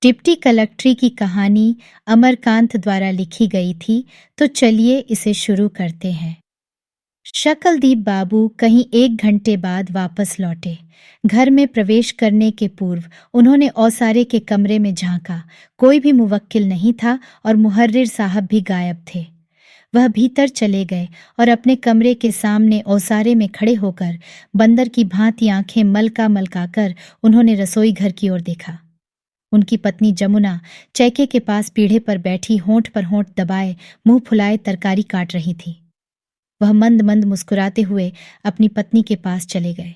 Deputy कलेक्ट्री की कहानी अमरकांत द्वारा लिखी गई थी, तो चलिए इसे शुरू करते हैं। शकलदीप बाबू कहीं 1 घंटे बाद वापस लौटे। घर में प्रवेश करने के पूर्व उन्होंने औसारे के कमरे में झांका। कोई भी मुवक्किल नहीं था और मुहर्रिर साहब भी गायब थे। वह भीतर चले गए और अपने कमरे के सामने औसारे में खड़े होकर बंदर की भांति आंखें मलका मलकाकर उन्होंने रसोई घर की ओर देखा। उनकी पत्नी जमुना चैके के पास पीढ़े पर बैठी होंठ पर होंठ दबाए मुंह फुलाए तरकारी काट रही थी। वह मंद मंद मुस्कुराते हुए अपनी पत्नी के पास चले गए।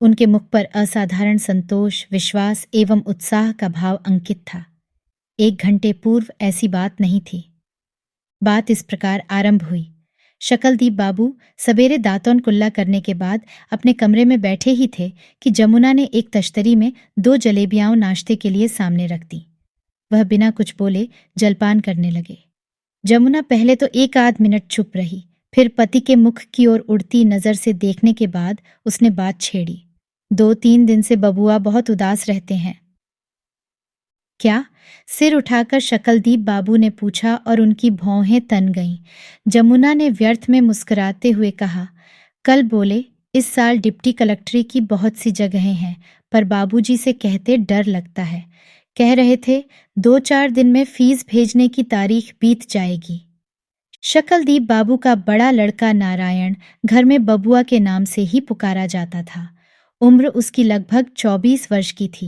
उनके मुख पर असाधारण संतोष, विश्वास एवं उत्साह का भाव अंकित था। 1 घंटे पूर्व ऐसी बात नहीं थी। बात इस प्रकार आरंभ हुई। शकलदीप बाबू सवेरे दातौन कुल्ला करने के बाद अपने कमरे में बैठे ही थे कि जमुना ने एक तश्तरी में 2 जलेबियां नाश्ते के लिए सामने रख दी। वह बिना कुछ बोले जलपान करने लगे। जमुना पहले तो 1 आध मिनट चुप रही, फिर पति के मुख की ओर उड़ती नजर से देखने के बाद उसने बात छेड़ी। 2-3 दिन से बबुआ बहुत उदास रहते हैं। क्या? सिर उठाकर शकलदीप बाबू ने पूछा और उनकी भौहें तन गईं। जमुना ने व्यर्थ में मुस्कुराते हुए कहा, कल बोले इस साल डिप्टी कलेक्ट्री की बहुत सी जगहें हैं, पर बाबूजी से कहते डर लगता है। कह रहे थे 2-4 दिन में फीस भेजने की तारीख बीत जाएगी। शकलदीप बाबू का बड़ा लड़का नारायण घर में बबुआ के नाम से ही पुकारा जाता था। उम्र उसकी लगभग 24 वर्ष की थी।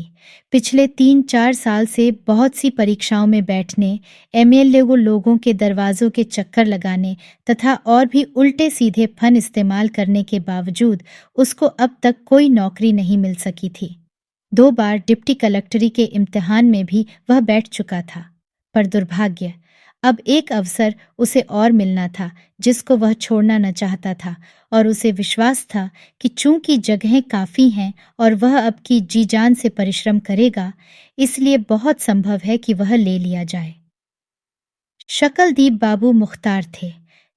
पिछले 3-4 साल से बहुत सी परीक्षाओं में बैठने, एमएलए लोगों के दरवाजों के चक्कर लगाने तथा और भी उल्टे सीधे फन इस्तेमाल करने के बावजूद उसको अब तक कोई नौकरी नहीं मिल सकी थी। 2 बार डिप्टी कलेक्टरी के इम्तिहान में भी वह बैठ चुका था, पर दुर्भाग्य, अब एक अवसर उसे और मिलना था जिसको वह छोड़ना न चाहता था, और उसे विश्वास था कि चूंकि जगहें काफ़ी हैं और वह अब की जी जान से परिश्रम करेगा, इसलिए बहुत संभव है कि वह ले लिया जाए। शकलदीप बाबू मुख्तार थे,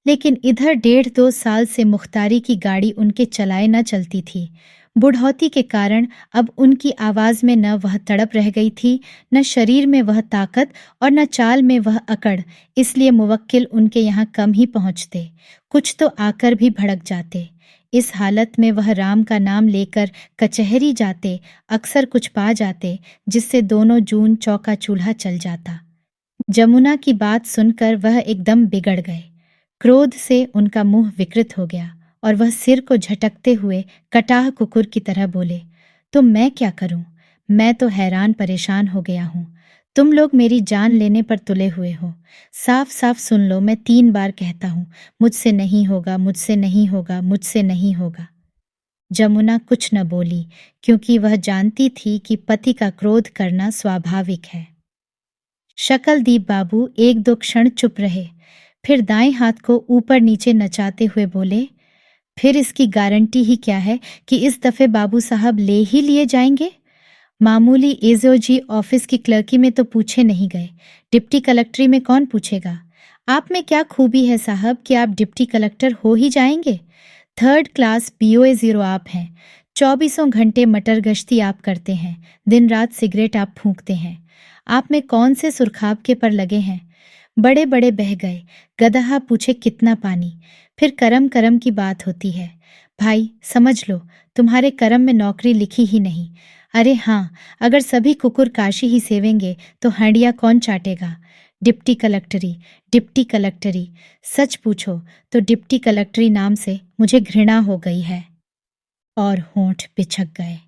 लेकिन इधर 1.5-2 साल से मुख्तारी की गाड़ी उनके चलाए न चलती थी। बुढ़ौती के कारण अब उनकी आवाज़ में न वह तड़प रह गई थी, न शरीर में वह ताकत और न चाल में वह अकड़, इसलिए मुवक्किल उनके यहाँ कम ही पहुँचते, कुछ तो आकर भी भड़क जाते। इस हालत में वह राम का नाम लेकर कचहरी जाते, अक्सर कुछ पा जाते, जिससे दोनों जून चौका चूल्हा चल जाता। जमुना की बात सुनकर वह एकदम बिगड़ गए। क्रोध से उनका मुंह विकृत हो गया और वह सिर को झटकते हुए कटाह कुकुर की तरह बोले, तो मैं क्या करूं? मैं तो हैरान परेशान हो गया हूं। तुम लोग मेरी जान लेने पर तुले हुए हो। साफ साफ सुन लो, मैं 3 बार कहता हूं, मुझसे नहीं होगा, मुझसे नहीं होगा, मुझसे नहीं होगा। जमुना कुछ न बोली, क्योंकि वह जानती थी कि पति का क्रोध करना स्वाभाविक है। शकलदीप बाबू 1-2 क्षण चुप रहे, फिर दाएं हाथ को ऊपर नीचे नचाते हुए बोले, फिर इसकी गारंटी ही क्या है कि इस दफे बाबू साहब ले ही लिए जाएंगे? मामूली एसओजी ऑफिस की क्लर्की में तो पूछे नहीं गए, डिप्टी कलेक्ट्री में कौन पूछेगा? आप में क्या खूबी है साहब कि आप डिप्टी कलेक्टर हो ही जाएंगे? 3rd क्लास BOA 0 आप हैं। 24 घंटे मटर गश्ती आप करते हैं, दिन रात सिगरेट आप फूंकते हैं। आप में कौन से सुरखाब पर लगे हैं? बड़े बड़े बह गए, गदहा पूछे कितना पानी। फिर करम करम की बात होती है। भाई समझ लो, तुम्हारे करम में नौकरी लिखी ही नहीं। अरे हाँ, अगर सभी कुकुर काशी ही सेवेंगे तो हंडिया कौन चाटेगा? डिप्टी कलेक्टरी, डिप्टी कलेक्टरी, सच पूछो तो डिप्टी कलेक्टरी नाम से मुझे घृणा हो गई है। और होंठ बिछक गए।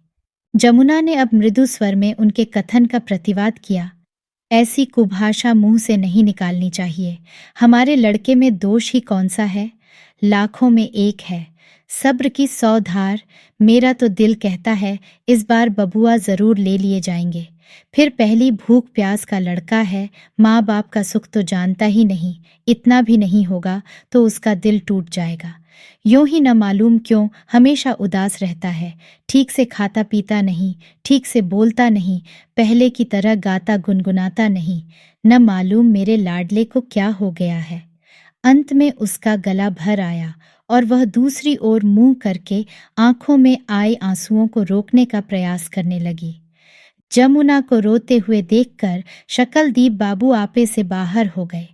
जमुना ने अब मृदु स्वर में उनके कथन का प्रतिवाद किया, ऐसी कुभाषा मुंह से नहीं निकालनी चाहिए। हमारे लड़के में दोष ही कौन सा है? लाखों में एक है। सब्र की 100 धार। मेरा तो दिल कहता है इस बार बबुआ जरूर ले लिए जाएंगे। फिर पहली भूख प्यास का लड़का है, माँ बाप का सुख तो जानता ही नहीं, इतना भी नहीं होगा तो उसका दिल टूट जाएगा। यूं ही न मालूम क्यों हमेशा उदास रहता है, ठीक से खाता पीता नहीं, ठीक से बोलता नहीं, पहले की तरह गाता गुनगुनाता नहीं। न मालूम मेरे लाडले को क्या हो गया है। अंत में उसका गला भर आया और वह दूसरी ओर मुंह करके आंखों में आए आंसुओं को रोकने का प्रयास करने लगी। जमुना को रोते हुए देखकर शकलदीप बाबू आपे से बाहर हो गए।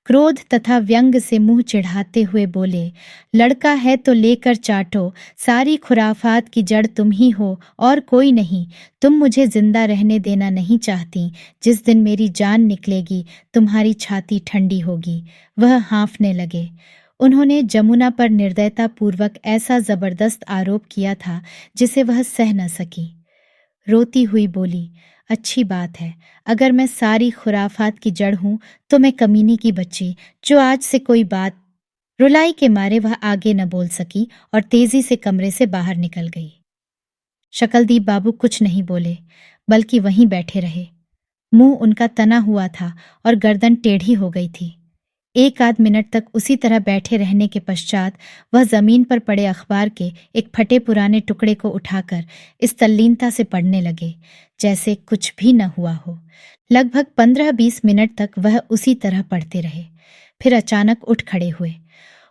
क्रोध तथा व्यंग से मुंह चिढ़ाते हुए बोले, लड़का है तो लेकर चाटो, सारी खुराफात की जड़ तुम ही हो और कोई नहीं। तुम मुझे जिंदा रहने देना नहीं चाहती। जिस दिन मेरी जान निकलेगी तुम्हारी छाती ठंडी होगी। वह हाँफने लगे। उन्होंने जमुना पर निर्दयता पूर्वक ऐसा जबरदस्त आरोप किया था जिसे वह सह न सकी। रोती हुई बोली, अच्छी बात है, अगर मैं सारी खुराफात की जड़ हूं तो मैं कमीनी की बच्ची जो आज से कोई बात। रुलाई के मारे वह आगे न बोल सकी और तेजी से कमरे से बाहर निकल गई। शकलदीप बाबू कुछ नहीं बोले, बल्कि वहीं बैठे रहे। मुंह उनका तना हुआ था और गर्दन टेढ़ी हो गई थी। एक आध मिनट तक उसी तरह बैठे रहने के पश्चात वह जमीन पर पड़े अखबार के एक फटे पुराने टुकड़े को उठाकर इस तल्लीनता से पढ़ने लगे जैसे कुछ भी न हुआ हो। लगभग 15-20 मिनट तक वह उसी तरह पढ़ते रहे। फिर अचानक उठ खड़े हुए।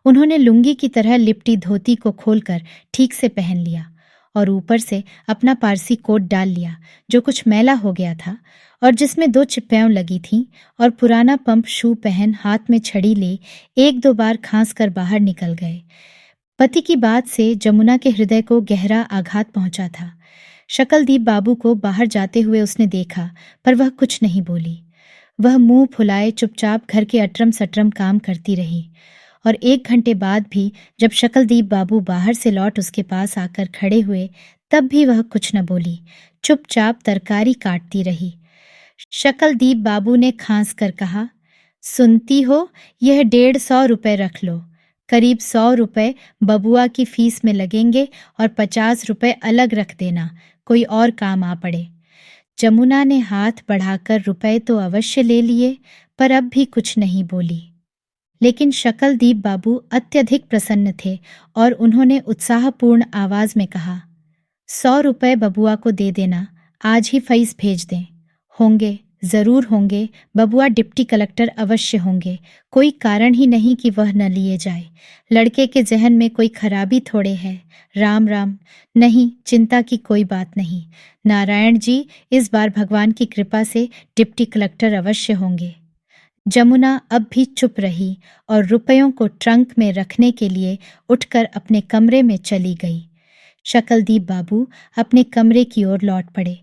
उन्होंने लुंगी की तरह लिपटी धोती को खोलकर ठीक से पहन लिया और ऊपर से अपना पारसी कोट डाल लिया जो कुछ मैला हो गया था और जिसमें 2 चिप्पैं लगी थीं, और पुराना पंप शू पहन हाथ में छड़ी ले 1-2 बार खांस कर बाहर निकल गए। पति की बात से जमुना के हृदय को गहरा आघात पहुंचा था। शकलदीप बाबू को बाहर जाते हुए उसने देखा, पर वह कुछ नहीं बोली। वह मुंह फुलाए चुपचाप घर के अटरम सटरम काम करती रही और 1 घंटे बाद भी जब शकलदीप बाबू बाहर से लौट उसके पास आकर खड़े हुए तब भी वह कुछ न बोली, चुपचाप तरकारी काटती रही। शकलदीप बाबू ने खांस कर कहा, सुनती हो, यह 150 रुपए रख लो। करीब 100 रुपए बबुआ की फीस में लगेंगे और 50 रुपए अलग रख देना, कोई और काम आ पड़े। जमुना ने हाथ बढ़ाकर रुपए तो अवश्य ले लिए, पर अब भी कुछ नहीं बोली। लेकिन शकलदीप बाबू अत्यधिक प्रसन्न थे और उन्होंने उत्साहपूर्ण आवाज में कहा, 100 रुपए बबुआ को दे देना, आज ही फीस भेज दें। होंगे, जरूर होंगे, बबुआ डिप्टी कलेक्टर अवश्य होंगे, कोई कारण ही नहीं कि वह न लिए जाए। लड़के के जहन में कोई खराबी थोड़े है। राम राम। नहीं, चिंता की कोई बात नहीं। नारायण जी, इस बार भगवान की कृपा से डिप्टी कलेक्टर अवश्य होंगे। जमुना अब भी चुप रही और रुपयों को ट्रंक में रखने के लिए उठकर अपने कमरे में चली गई। शकलदीप बाबू अपने कमरे की ओर लौट पड़े,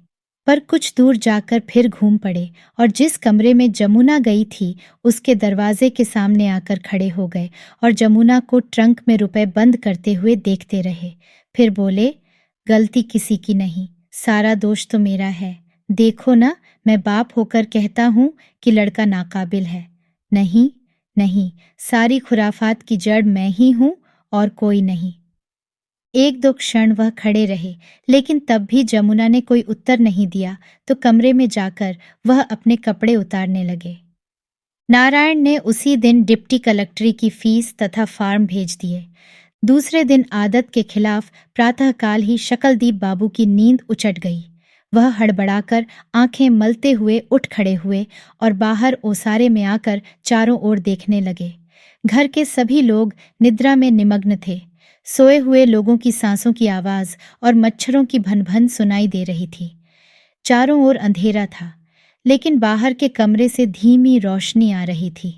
पर कुछ दूर जाकर फिर घूम पड़े और जिस कमरे में जमुना गई थी उसके दरवाजे के सामने आकर खड़े हो गए और जमुना को ट्रंक में रुपए बंद करते हुए देखते रहे। फिर बोले, गलती किसी की नहीं, सारा दोष तो मेरा है। देखो ना, मैं बाप होकर कहता हूं कि लड़का नाकाबिल है। नहीं नहीं, सारी खुराफात की जड़ मैं ही हूं और कोई नहीं। 1-2 क्षण वह खड़े रहे, लेकिन तब भी जमुना ने कोई उत्तर नहीं दिया तो कमरे में जाकर वह अपने कपड़े उतारने लगे। नारायण ने उसी दिन डिप्टी कलेक्टरी की फीस तथा फार्म भेज दिए। दूसरे दिन आदत के खिलाफ प्रातःकाल ही शकलदीप बाबू की नींद उचट गई। वह हड़बड़ाकर आंखें मलते हुए उठ खड़े हुए और बाहर ओसारे में आकर चारों ओर देखने लगे। घर के सभी लोग निद्रा में निमग्न थे। सोए हुए लोगों की सांसों की आवाज और मच्छरों की भन-भन सुनाई दे रही थी। चारों ओर अंधेरा था, लेकिन बाहर के कमरे से धीमी रोशनी आ रही थी।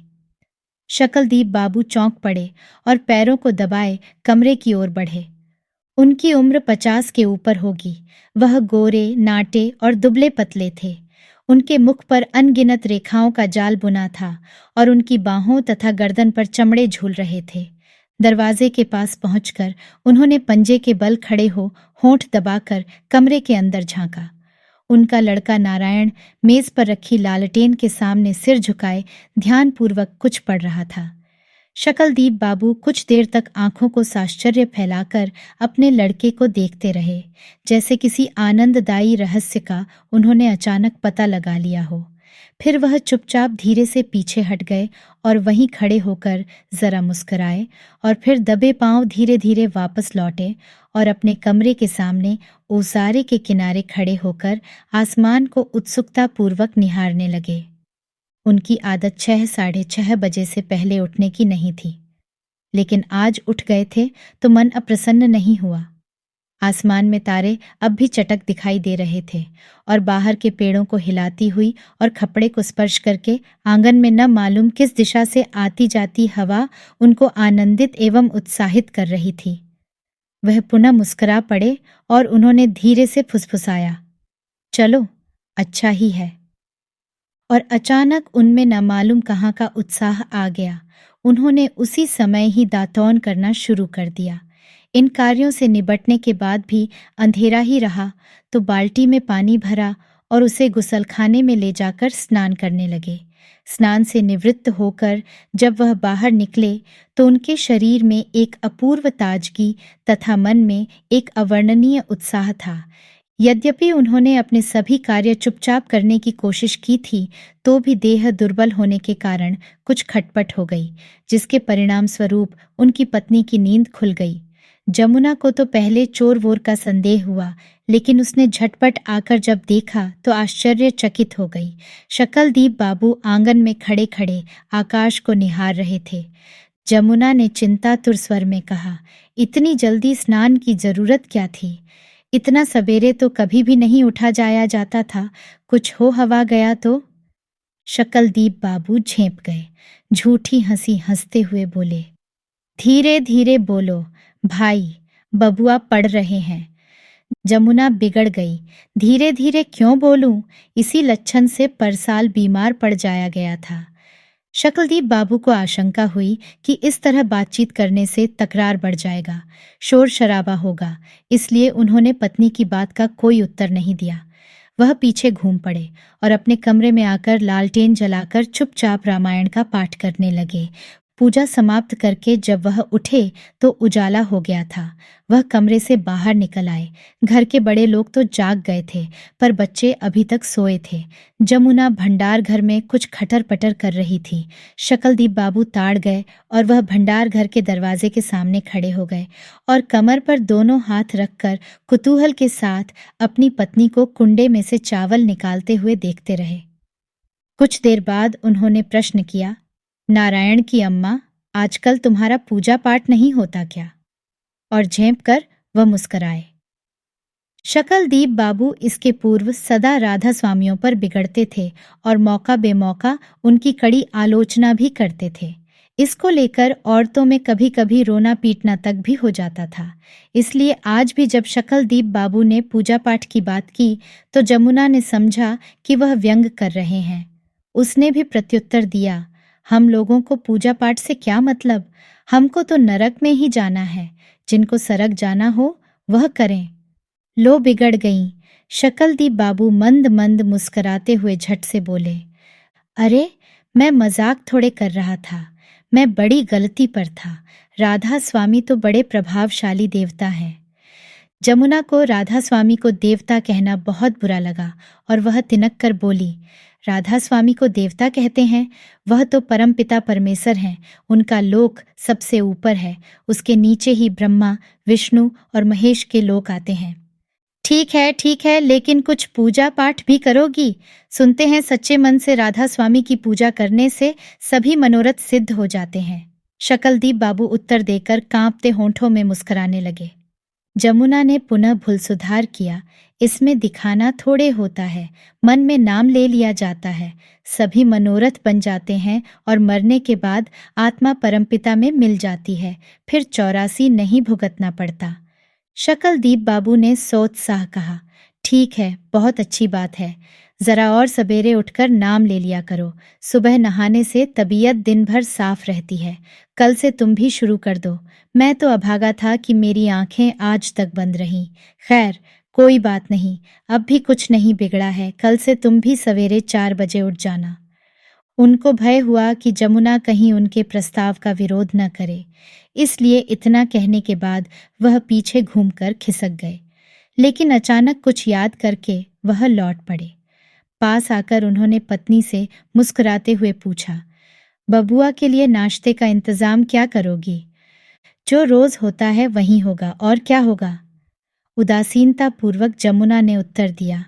शकलदीप बाबू चौंक पड़े और पैरों को दबाए कमरे की ओर बढ़े। उनकी उम्र 50 के ऊपर होगी। वह गोरे, नाटे और दुबले पतले थे। उनके मुख पर अनगिनत रेखाओं का जाल बुना था और उनकी बाहों तथा गर्दन पर चमड़े झूल रहे थे। दरवाजे के पास पहुंचकर उन्होंने पंजे के बल खड़े हो होंठ दबाकर कमरे के अंदर झांका। उनका लड़का नारायण मेज पर रखी लालटेन के सामने सिर झुकाए ध्यानपूर्वक कुछ पढ़ रहा था। शकलदीप बाबू कुछ देर तक आंखों को साश्चर्य फैलाकर अपने लड़के को देखते रहे, जैसे किसी आनंददायी रहस्य का उन्होंने अचानक पता लगा लिया हो। फिर वह चुपचाप धीरे से पीछे हट गए और वहीं खड़े होकर जरा मुस्कुराए और फिर दबे पांव धीरे धीरे वापस लौटे और अपने कमरे के सामने ओसारे के किनारे खड़े होकर आसमान को उत्सुकता पूर्वक निहारने लगे। उनकी आदत 6-6:30 बजे से पहले उठने की नहीं थी, लेकिन आज उठ गए थे तो मन अप्रसन्न नहीं हुआ। आसमान में तारे अब भी चटक दिखाई दे रहे थे और बाहर के पेड़ों को हिलाती हुई और खपड़े को स्पर्श करके आंगन में न मालूम किस दिशा से आती जाती हवा उनको आनंदित एवं उत्साहित कर रही थी। वह पुनः मुस्कुरा पड़े और उन्होंने धीरे से फुसफुसाया, चलो, अच्छा ही है। और अचानक उनमें न मालूम कहाँ का उत्साह आ गया। उन्होंने उसी समय ही दातौन करना शुरू कर दिया। इन कार्यों से निबटने के बाद भी अंधेरा ही रहा तो बाल्टी में पानी भरा और उसे गुसलखाने में ले जाकर स्नान करने लगे। स्नान से निवृत्त होकर जब वह बाहर निकले तो उनके शरीर में एक अपूर्व ताजगी तथा मन में एक अवर्णनीय उत्साह था। यद्यपि उन्होंने अपने सभी कार्य चुपचाप करने की कोशिश की थी, तो भी देह दुर्बल होने के कारण कुछ खटपट हो गई, जिसके परिणाम स्वरूप उनकी पत्नी की नींद खुल गई। जमुना को तो पहले चोर वोर का संदेह हुआ, लेकिन उसने झटपट आकर जब देखा तो आश्चर्यचकित हो गई। शकलदीप बाबू आंगन में खड़े खड़े आकाश को निहार रहे थे। जमुना ने चिंतातुर स्वर में कहा, इतनी जल्दी स्नान की जरूरत क्या थी? इतना सवेरे तो कभी भी नहीं उठा जाया जाता था, कुछ हो हवा गया तो? शकलदीप बाबू झेंप गए। झूठी हंसी हंसते हुए बोले, धीरे धीरे बोलो भाई, बबुआ पढ़ रहे हैं। जमुना बिगड़ गई। धीरे धीरे क्यों बोलूं? इसी लक्षण से परसाल बीमार पड़ जाया गया था। शकलदीप बाबू को आशंका हुई कि इस तरह बातचीत करने से तकरार बढ़ जाएगा, शोर शराबा होगा, इसलिए उन्होंने पत्नी की बात का कोई उत्तर नहीं दिया। वह पीछे घूम पड़े और अपने कमरे में आकर लालटेन जलाकर चुपचाप रामायण का पाठ करने लगे। पूजा समाप्त करके जब वह उठे तो उजाला हो गया था। वह कमरे से बाहर निकल आए। घर के बड़े लोग तो जाग गए थे, पर बच्चे अभी तक सोए थे। जमुना भंडार घर में कुछ खटर पटर कर रही थी। शकलदीप बाबू ताड़ गए और वह भंडार घर के दरवाजे के सामने खड़े हो गए और कमर पर दोनों हाथ रखकर कुतूहल के साथ अपनी पत्नी को कुंडे में से चावल निकालते हुए देखते रहे। कुछ देर बाद उन्होंने प्रश्न किया, नारायण की अम्मा, आजकल तुम्हारा पूजा पाठ नहीं होता क्या? और झेंप कर वह मुस्कराए। शकलदीप बाबू इसके पूर्व सदा राधा स्वामियों पर बिगड़ते थे और मौका बेमौका उनकी कड़ी आलोचना भी करते थे। इसको लेकर औरतों में कभी कभी रोना पीटना तक भी हो जाता था। इसलिए आज भी जब शकलदीप बाबू ने पूजा पाठ की बात की तो जमुना ने समझा कि वह व्यंग कर रहे हैं। उसने भी प्रत्युत्तर दिया, हम लोगों को पूजा पाठ से क्या मतलब? हमको तो नरक में ही जाना है। जिनको सरक जाना हो वह करें। लो बिगड़ गईं। शकलदीप बाबू मंद मंद मुस्कराते हुए झट से बोले, अरे मैं मजाक थोड़े कर रहा था, मैं बड़ी गलती पर था। राधा स्वामी तो बड़े प्रभावशाली देवता हैं। जमुना को राधा स्वामी को देवता कहना बहुत बुरा लगा और वह तिनक कर बोली, राधा स्वामी को देवता कहते हैं? वह तो परमपिता परमेश्वर हैं। उनका लोक सबसे ऊपर है, उसके नीचे ही ब्रह्मा, विष्णु और महेश के लोक आते हैं। ठीक है, लेकिन कुछ पूजा पाठ भी करोगी? सुनते हैं सच्चे मन से राधा स्वामी की पूजा करने से सभी मनोरथ सिद्ध हो जाते हैं। शकलदीप बाबू उत्तर देकर कांपते होंठों में मुस्कुराने लगे। जमुना ने पुनः भूल सुधार किया, इसमें दिखाना थोड़े होता है, मन में नाम ले लिया जाता है, सभी मनोरथ बन जाते हैं और मरने के बाद आत्मा परमपिता में मिल जाती है, फिर 84 नहीं भुगतना पड़ता। शकलदीप बाबू ने सोत्साह कहा, ठीक है, बहुत अच्छी बात है। जरा और सवेरे उठकर नाम ले लिया करो। सुबह नहाने से तबीयत दिन भर साफ रहती है। कल से तुम भी शुरू कर दो। मैं तो अभागा था कि मेरी आंखें आज तक बंद रहीं। खैर, कोई बात नहीं, अब भी कुछ नहीं बिगड़ा है। कल से तुम भी सवेरे 4 बजे उठ जाना। उनको भय हुआ कि जमुना कहीं उनके प्रस्ताव का विरोध न करे, इसलिए इतना कहने के बाद वह पीछे घूमकर खिसक गए। लेकिन अचानक कुछ याद करके वह लौट पड़े। पास आकर उन्होंने पत्नी से मुस्कुराते हुए पूछा, बबुआ के लिए नाश्ते का इंतजाम क्या करोगी? जो रोज होता है वही होगा, और क्या होगा? उदासीनता पूर्वक जमुना ने उत्तर दिया,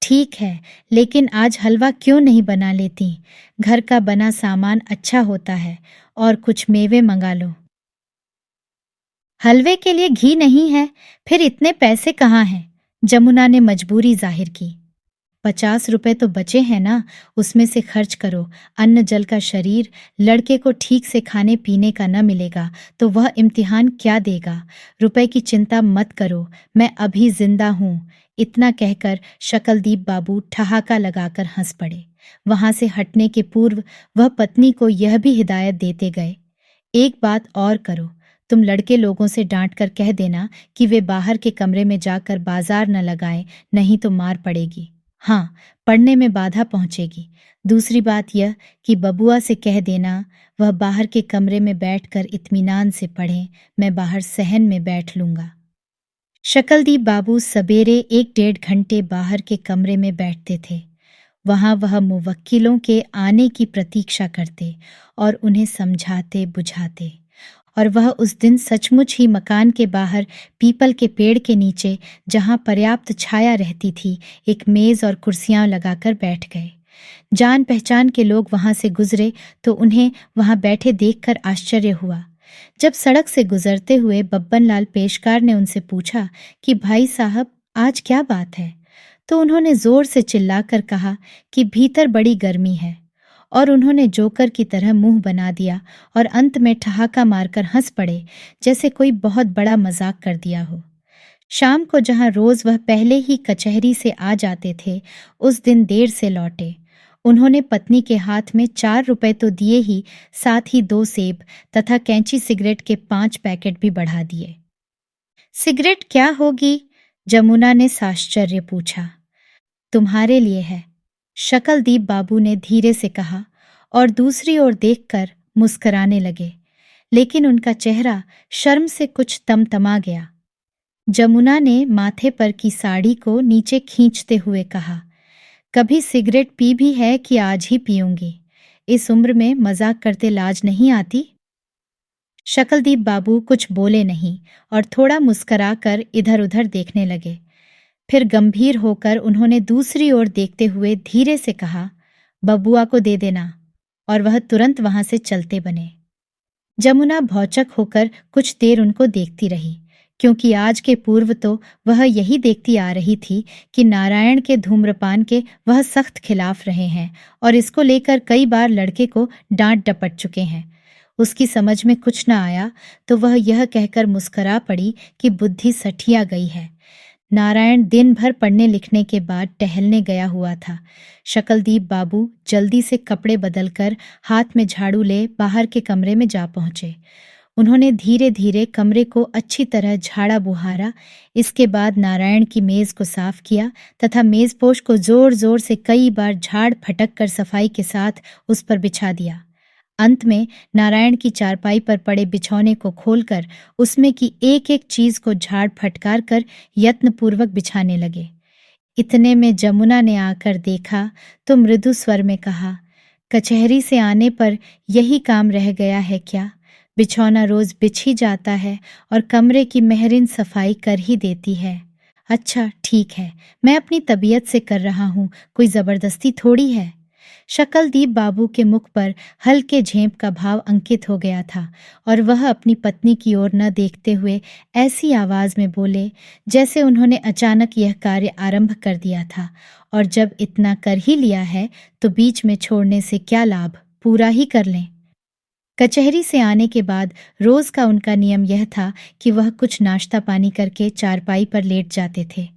ठीक है, लेकिन आज हलवा क्यों नहीं बना लेती? घर का बना सामान अच्छा होता है, और कुछ मेवे मंगा लो। हलवे के लिए घी नहीं है, फिर इतने पैसे कहाँ हैं? जमुना ने मजबूरी जाहिर की। 50 रुपए तो बचे हैं ना, उसमें से खर्च करो। अन्न जल का शरीर, लड़के को ठीक से खाने पीने का न मिलेगा तो वह इम्तिहान क्या देगा? रुपए की चिंता मत करो, मैं अभी जिंदा हूँ। इतना कहकर शकलदीप बाबू ठहाका लगाकर हंस पड़े। वहां से हटने के पूर्व वह पत्नी को यह भी हिदायत देते गए, एक बात और करो, तुम लड़के लोगों से डांट कर कह देना कि वे बाहर के कमरे में जाकर बाजार न लगाएं, नहीं तो मार पड़ेगी। हाँ, पढ़ने में बाधा पहुंचेगी। दूसरी बात यह कि बबुआ से कह देना वह बाहर के कमरे में बैठकर इत्मीनान से पढ़ें, मैं बाहर सहन में बैठ लूंगा। शकलदीप बाबू सबेरे 1 डेढ़ घंटे बाहर के कमरे में बैठते थे। वहां वह मुवक्किलों के आने की प्रतीक्षा करते और उन्हें समझाते बुझाते। और वह उस दिन सचमुच ही मकान के बाहर पीपल के पेड़ के नीचे, जहां पर्याप्त छाया रहती थी, एक मेज और कुर्सियां लगाकर बैठ गए। जान पहचान के लोग वहां से गुजरे तो उन्हें वहां बैठे देखकर आश्चर्य हुआ। जब सड़क से गुजरते हुए बब्बन लाल पेशकार ने उनसे पूछा कि भाई साहब, आज क्या बात है, तो उन्होंने जोर से चिल्लाकर कहा कि भीतर बड़ी गर्मी है। और उन्होंने जोकर की तरह मुंह बना दिया और अंत में ठहाका मारकर हंस पड़े, जैसे कोई बहुत बड़ा मजाक कर दिया हो। शाम को जहां रोज वह पहले ही कचहरी से आ जाते थे, उस दिन देर से लौटे। उन्होंने पत्नी के हाथ में 4 रुपए तो दिए ही, साथ ही 2 सेब तथा कैंची सिगरेट के 5 पैकेट भी बढ़ा दिए। सिगरेट क्या होगी? जमुना ने साश्चर्य पूछा। तुम्हारे लिए है, शकलदीप बाबू ने धीरे से कहा और दूसरी ओर देखकर मुस्कराने लगे, लेकिन उनका चेहरा शर्म से कुछ तमतमा गया। जमुना ने माथे पर की साड़ी को नीचे खींचते हुए कहा, कभी सिगरेट पी भी है कि आज ही पीऊंगी? इस उम्र में मजाक करते लाज नहीं आती? शकलदीप बाबू कुछ बोले नहीं और थोड़ा मुस्कराकर इधर उधर देखने लगे। फिर गंभीर होकर उन्होंने दूसरी ओर देखते हुए धीरे से कहा, बबुआ को दे देना। और वह तुरंत वहां से चलते बने। जमुना भौचक होकर कुछ देर उनको देखती रही, क्योंकि आज के पूर्व तो वह यही देखती आ रही थी कि नारायण के धूम्रपान के वह सख्त खिलाफ रहे हैं और इसको लेकर कई बार लड़के को डांट डपट चुके हैं। उसकी समझ में कुछ न आया तो वह यह कहकर मुस्करा पड़ी कि बुद्धि सठिया गई है। नारायण दिन भर पढ़ने लिखने के बाद टहलने गया हुआ था। शकलदीप बाबू जल्दी से कपड़े बदलकर हाथ में झाड़ू ले बाहर के कमरे में जा पहुंचे। उन्होंने धीरे धीरे कमरे को अच्छी तरह झाड़ा बुहारा। इसके बाद नारायण की मेज को साफ किया तथा मेजपोश को जोर जोर से कई बार झाड़ फटक कर सफाई के साथ उस पर बिछा दिया। अंत में नारायण की चारपाई पर पड़े बिछौने को खोलकर उसमें की एक एक चीज को झाड़ फटकार कर यत्नपूर्वक बिछाने लगे। इतने में जमुना ने आकर देखा तो मृदु स्वर में कहा, कचहरी से आने पर यही काम रह गया है क्या? बिछौना रोज बिछ ही जाता है और कमरे की मेहरिन सफाई कर ही देती है। अच्छा ठीक है, मैं अपनी तबीयत से कर रहा हूँ, कोई जबरदस्ती थोड़ी है। शकलदीप बाबू के मुख पर हल्के झेंप का भाव अंकित हो गया था और वह अपनी पत्नी की ओर न देखते हुए ऐसी आवाज में बोले जैसे उन्होंने अचानक यह कार्य आरंभ कर दिया था, और जब इतना कर ही लिया है तो बीच में छोड़ने से क्या लाभ, पूरा ही कर लें। कचहरी से आने के बाद रोज का उनका नियम यह था कि वह कुछ नाश्ता पानी करके चारपाई पर लेट जाते थे।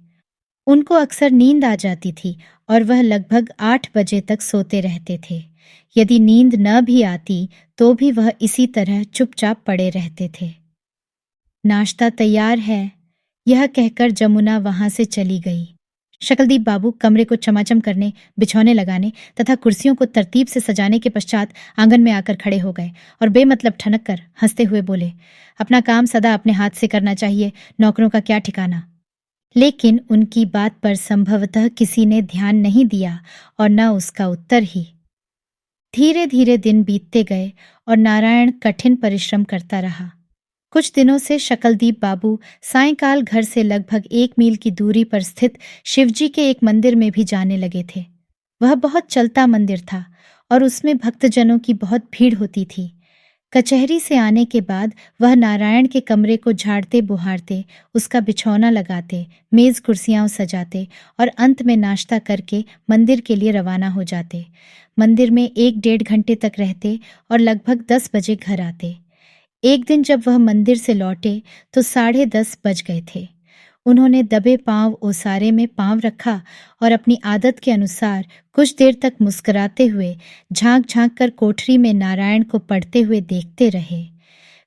उनको अक्सर नींद आ जाती थी और वह लगभग 8 बजे तक सोते रहते थे। यदि नींद न भी आती तो भी वह इसी तरह चुपचाप पड़े रहते थे। नाश्ता तैयार है, यह कहकर जमुना वहां से चली गई। शकलदीप बाबू कमरे को चमाचम करने, बिछौने लगाने तथा कुर्सियों को तरतीब से सजाने के पश्चात आंगन में आकर खड़े हो गए और बेमतलब ठनक कर हंसते हुए बोले, अपना काम सदा अपने हाथ से करना चाहिए, नौकरों का क्या ठिकाना। लेकिन उनकी बात पर संभवतः किसी ने ध्यान नहीं दिया और न उसका उत्तर ही। धीरे धीरे दिन बीतते गए और नारायण कठिन परिश्रम करता रहा। कुछ दिनों से शकलदीप बाबू सायंकाल घर से लगभग 1 मील की दूरी पर स्थित शिवजी के एक मंदिर में भी जाने लगे थे। वह बहुत चलता मंदिर था और उसमें भक्तजनों की बहुत भीड़ होती थी। कचहरी से आने के बाद वह नारायण के कमरे को झाड़ते बुहारते, उसका बिछौना लगाते, मेज कुर्सियां सजाते और अंत में नाश्ता करके मंदिर के लिए रवाना हो जाते। मंदिर में 1-1.5 घंटे तक रहते और लगभग 10 बजे घर आते। एक दिन जब वह मंदिर से लौटे तो 10:30 बज गए थे। उन्होंने दबे पांव ओसारे में पांव रखा और अपनी आदत के अनुसार कुछ देर तक मुस्कुराते हुए झांक झांक कर कोठरी में नारायण को पढ़ते हुए देखते रहे।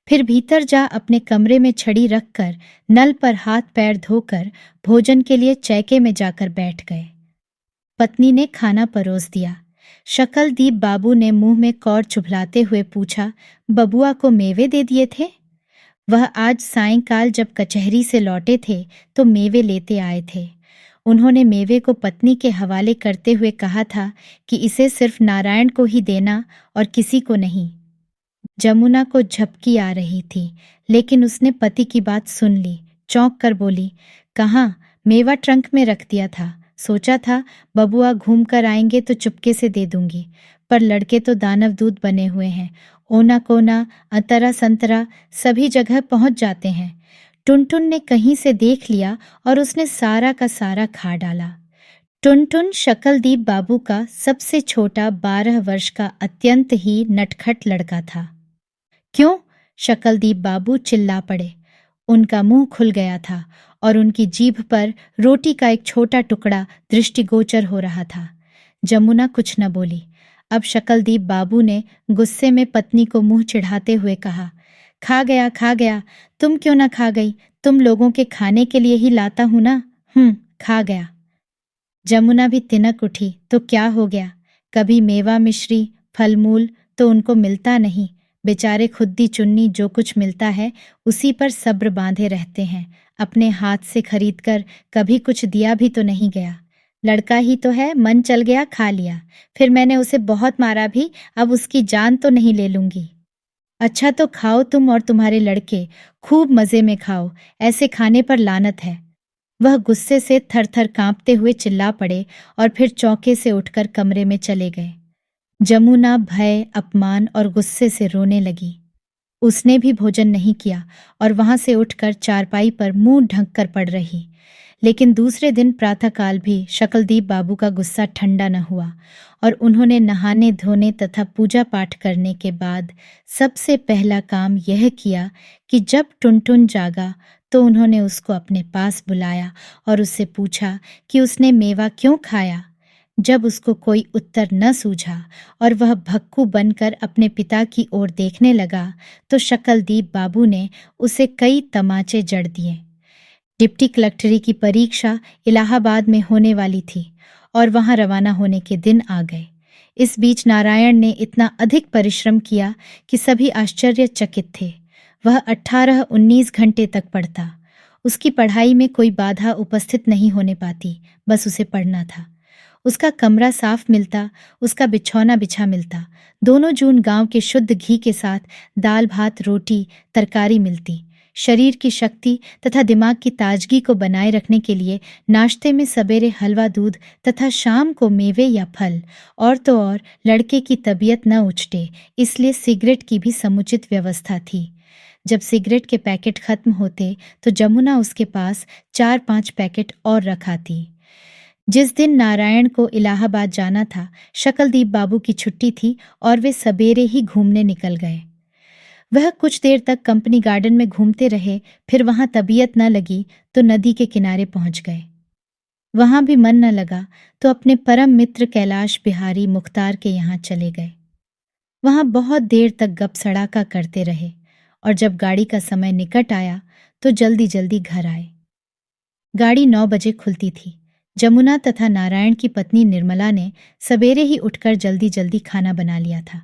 फिर भीतर जा अपने कमरे में छड़ी रखकर नल पर हाथ पैर धोकर भोजन के लिए चैके में जाकर बैठ गए। पत्नी ने खाना परोस दिया। शकलदीप बाबू ने मुंह में कौर चुभलाते हुए पूछा, बबुआ को मेवे दे दिए थे? वह आज सायंकाल जब कचहरी से लौटे थे तो मेवे लेते आए थे। उन्होंने मेवे को पत्नी के हवाले करते हुए कहा था कि इसे सिर्फ नारायण को ही देना और किसी को नहीं। जमुना को झपकी आ रही थी, लेकिन उसने पति की बात सुन ली। चौंक कर बोली, कहाँ? मेवा ट्रंक में रख दिया था। सोचा था बबुआ घूम कर आएंगे तो चुपके से दे दूंगी, पर लड़के तो दानव दूत बने हुए हैं। ओना कोना, अंतरा संतरा सभी जगह पहुंच जाते हैं। टुनटुन ने कहीं से देख लिया और उसने सारा का सारा खा डाला। टुनटुन शकलदीप बाबू का सबसे छोटा 12 वर्ष का अत्यंत ही नटखट लड़का था। क्यों? शकलदीप बाबू चिल्ला पड़े। उनका मुंह खुल गया था और उनकी जीभ पर रोटी का एक छोटा टुकड़ा दृष्टिगोचर हो रहा था। जमुना कुछ न बोली। अब शकलदीप बाबू ने गुस्से में पत्नी को मुंह चिढ़ाते हुए कहा, खा गया खा गया, तुम क्यों ना खा गई? तुम लोगों के खाने के लिए ही लाता हूं ना। खा गया। जमुना भी तिनक उठी। तो क्या हो गया? कभी मेवा मिश्री फलमूल तो उनको मिलता नहीं। बेचारे खुद्दी चुन्नी जो कुछ मिलता है उसी पर सब्र बांधे रहते हैं। अपने हाथ से खरीदकर कभी कुछ दिया भी तो नहीं गया। लड़का ही तो है, मन चल गया खा लिया। फिर मैंने उसे बहुत मारा भी, अब उसकी जान तो नहीं ले लूंगी। अच्छा तो खाओ तुम और तुम्हारे लड़के, खूब मजे में खाओ, ऐसे खाने पर लानत है। वह गुस्से से थर-थर कांपते हुए चिल्ला पड़े और फिर चौके से उठकर कमरे में चले गए। जमुना भय, अपमान और गुस्से से रोने लगी। उसने भी भोजन नहीं किया और वहां से उठकर चारपाई पर मुंह ढक कर पड़ रही। लेकिन दूसरे दिन प्रातःकाल भी शकलदीप बाबू का गुस्सा ठंडा न हुआ और उन्होंने नहाने धोने तथा पूजा पाठ करने के बाद सबसे पहला काम यह किया कि जब टुनटुन जागा तो उन्होंने उसको अपने पास बुलाया और उससे पूछा कि उसने मेवा क्यों खाया। जब उसको कोई उत्तर न सूझा और वह भक्कू बनकर अपने पिता की ओर देखने लगा तो शकलदीप बाबू ने उसे कई तमाचे जड़ दिए। डिप्टी कलेक्टरी की परीक्षा इलाहाबाद में होने वाली थी और वहां रवाना होने के दिन आ गए। इस बीच नारायण ने इतना अधिक परिश्रम किया कि सभी आश्चर्यचकित थे। वह 18-19 घंटे तक पढ़ता। उसकी पढ़ाई में कोई बाधा उपस्थित नहीं होने पाती, बस उसे पढ़ना था। उसका कमरा साफ मिलता, उसका बिछौना बिछा मिलता। दोनों जून गांव के शुद्ध घी के साथ दाल भात रोटी तरकारी मिलती। शरीर की शक्ति तथा दिमाग की ताजगी को बनाए रखने के लिए नाश्ते में सवेरे हलवा दूध तथा शाम को मेवे या फल, और तो और लड़के की तबीयत न उछटे इसलिए सिगरेट की भी समुचित व्यवस्था थी। जब सिगरेट के पैकेट खत्म होते तो जमुना उसके पास 4-5 पैकेट और रखाती। जिस दिन नारायण को इलाहाबाद जाना था, शकलदीप बाबू की छुट्टी थी और वे सवेरे ही घूमने निकल गए। वह कुछ देर तक कंपनी गार्डन में घूमते रहे, फिर वहां तबीयत न लगी तो नदी के किनारे पहुंच गए। वहां भी मन न लगा तो अपने परम मित्र कैलाश बिहारी मुख्तार के यहाँ चले गए। वहां बहुत देर तक गप सड़ाका करते रहे और जब गाड़ी का समय निकट आया तो जल्दी जल्दी घर आए। गाड़ी 9 बजे खुलती थी। जमुना तथा नारायण की पत्नी निर्मला ने सवेरे ही उठकर जल्दी जल्दी खाना बना लिया था।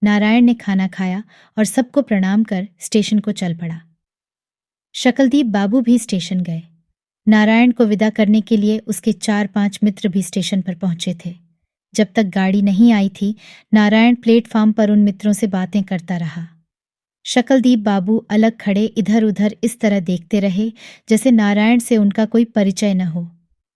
नारायण ने खाना खाया और सबको प्रणाम कर स्टेशन को चल पड़ा। शकलदीप बाबू भी स्टेशन गए। नारायण को विदा करने के लिए उसके 4-5 मित्र भी स्टेशन पर पहुंचे थे। जब तक गाड़ी नहीं आई थी, नारायण प्लेटफार्म पर उन मित्रों से बातें करता रहा। शकलदीप बाबू अलग खड़े इधर उधर इस तरह देखते रहे जैसे नारायण से उनका कोई परिचय न हो।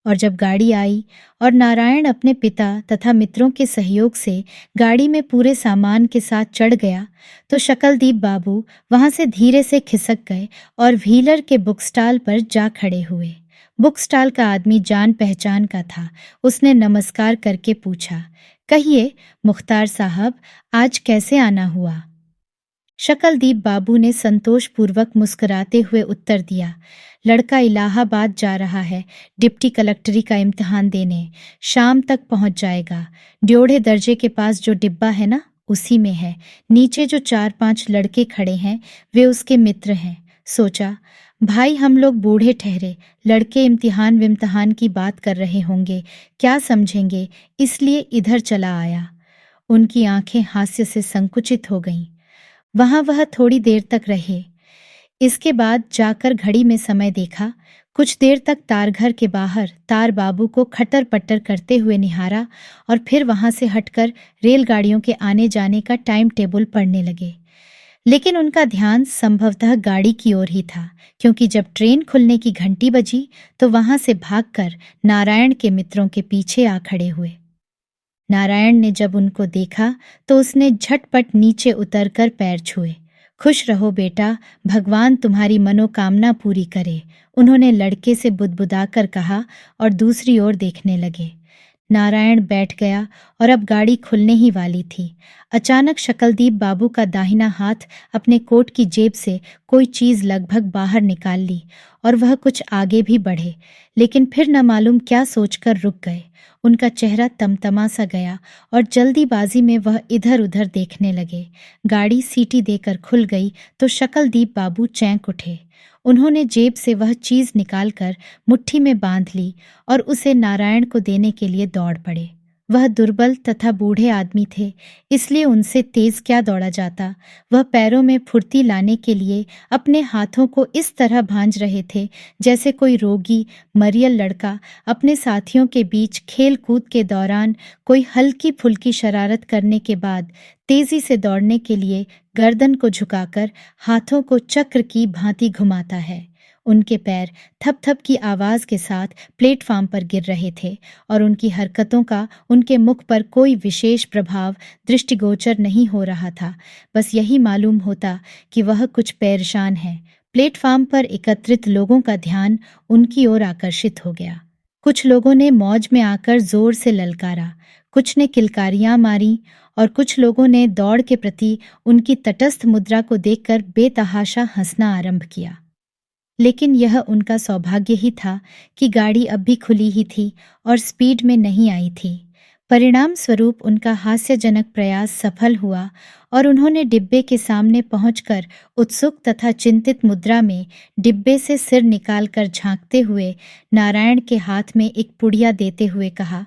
और जब गाड़ी आई और नारायण अपने पिता तथा मित्रों के सहयोग से गाड़ी में पूरे सामान के साथ चढ़ गया तो शकलदीप बाबू वहां से धीरे से खिसक गए और व्हीलर के बुक स्टॉल पर जा खड़े हुए। बुक स्टॉल का आदमी जान पहचान का था। उसने नमस्कार करके पूछा, कहिए मुख्तार साहब, आज कैसे आना हुआ? शकलदीप बाबू ने संतोषपूर्वक मुस्कुराते हुए उत्तर दिया, लड़का इलाहाबाद जा रहा है डिप्टी कलेक्टरी का इम्तिहान देने, शाम तक पहुंच जाएगा। ड्योढ़े दर्जे के पास जो डिब्बा है ना, उसी में है। नीचे जो 4-5 लड़के खड़े हैं वे उसके मित्र हैं। सोचा, भाई हम लोग बूढ़े ठहरे, लड़के इम्तिहान विम्तिहान की बात कर रहे होंगे, क्या समझेंगे, इसलिए इधर चला आया। उनकी आंखें हास्य से संकुचित हो गईं। वहां वह थोड़ी देर तक रहे। इसके बाद जाकर घड़ी में समय देखा। कुछ देर तक तारघर के बाहर तार बाबू को खटर पट्टर करते हुए निहारा और फिर वहां से हटकर रेलगाड़ियों के आने जाने का टाइम टेबल पढ़ने लगे। लेकिन उनका ध्यान संभवतः गाड़ी की ओर ही था, क्योंकि जब ट्रेन खुलने की घंटी बजी तो वहां से भागकर नारायण के मित्रों के पीछे आ खड़े हुए। नारायण ने जब उनको देखा तो उसने झटपट नीचे उतरकर पैर छुए। खुश रहो बेटा, भगवान तुम्हारी मनोकामना पूरी करे, उन्होंने लड़के से बुदबुदाकर कहा और दूसरी ओर देखने लगे। नारायण बैठ गया और अब गाड़ी खुलने ही वाली थी। अचानक शकलदीप बाबू का दाहिना हाथ अपने कोट की जेब से कोई चीज लगभग बाहर निकाल ली और वह कुछ आगे भी बढ़े, लेकिन फिर न मालूम क्या सोचकर रुक गए। उनका चेहरा तमतमा सा गया और जल्दीबाजी में वह इधर उधर देखने लगे। गाड़ी सीटी देकर खुल गई तो शकलदीप बाबू चैंक उठे। उन्होंने जेब से वह चीज निकालकर मुट्ठी में बांध ली और उसे नारायण को देने के लिए दौड़ पड़े। वह दुर्बल तथा बूढ़े आदमी थे, इसलिए उनसे तेज क्या दौड़ा जाता। वह पैरों में फुर्ती लाने के लिए अपने हाथों को इस तरह भांज रहे थे जैसे कोई रोगी मरियल लड़का अपने साथियों के बीच खेल कूद के दौरान कोई हल्की फुल्की शरारत करने के बाद तेजी से दौड़ने के लिए गर्दन को झुकाकर हाथों को चक्र की भांति घुमाता है। उनके पैर थप थप की आवाज के साथ प्लेटफॉर्म पर गिर रहे थे और उनकी हरकतों का उनके मुख पर कोई विशेष प्रभाव दृष्टिगोचर नहीं हो रहा था। बस यही मालूम होता कि वह कुछ परेशान है। प्लेटफॉर्म पर एकत्रित लोगों का ध्यान उनकी ओर आकर्षित हो गया। कुछ लोगों ने मौज में आकर जोर से ललकारा, कुछ ने किलकारियां मारी और कुछ लोगों ने दौड़ के प्रति उनकी तटस्थ मुद्रा को देखकर बेतहाशा हंसना आरंभ किया। लेकिन यह उनका सौभाग्य ही था कि गाड़ी अब भी खुली ही थी और स्पीड में नहीं आई थी। परिणाम स्वरूप उनका हास्यजनक प्रयास सफल हुआ और उन्होंने डिब्बे के सामने पहुंचकर उत्सुक तथा चिंतित मुद्रा में डिब्बे से सिर निकालकर झांकते हुए नारायण के हाथ में एक पुड़िया देते हुए कहा,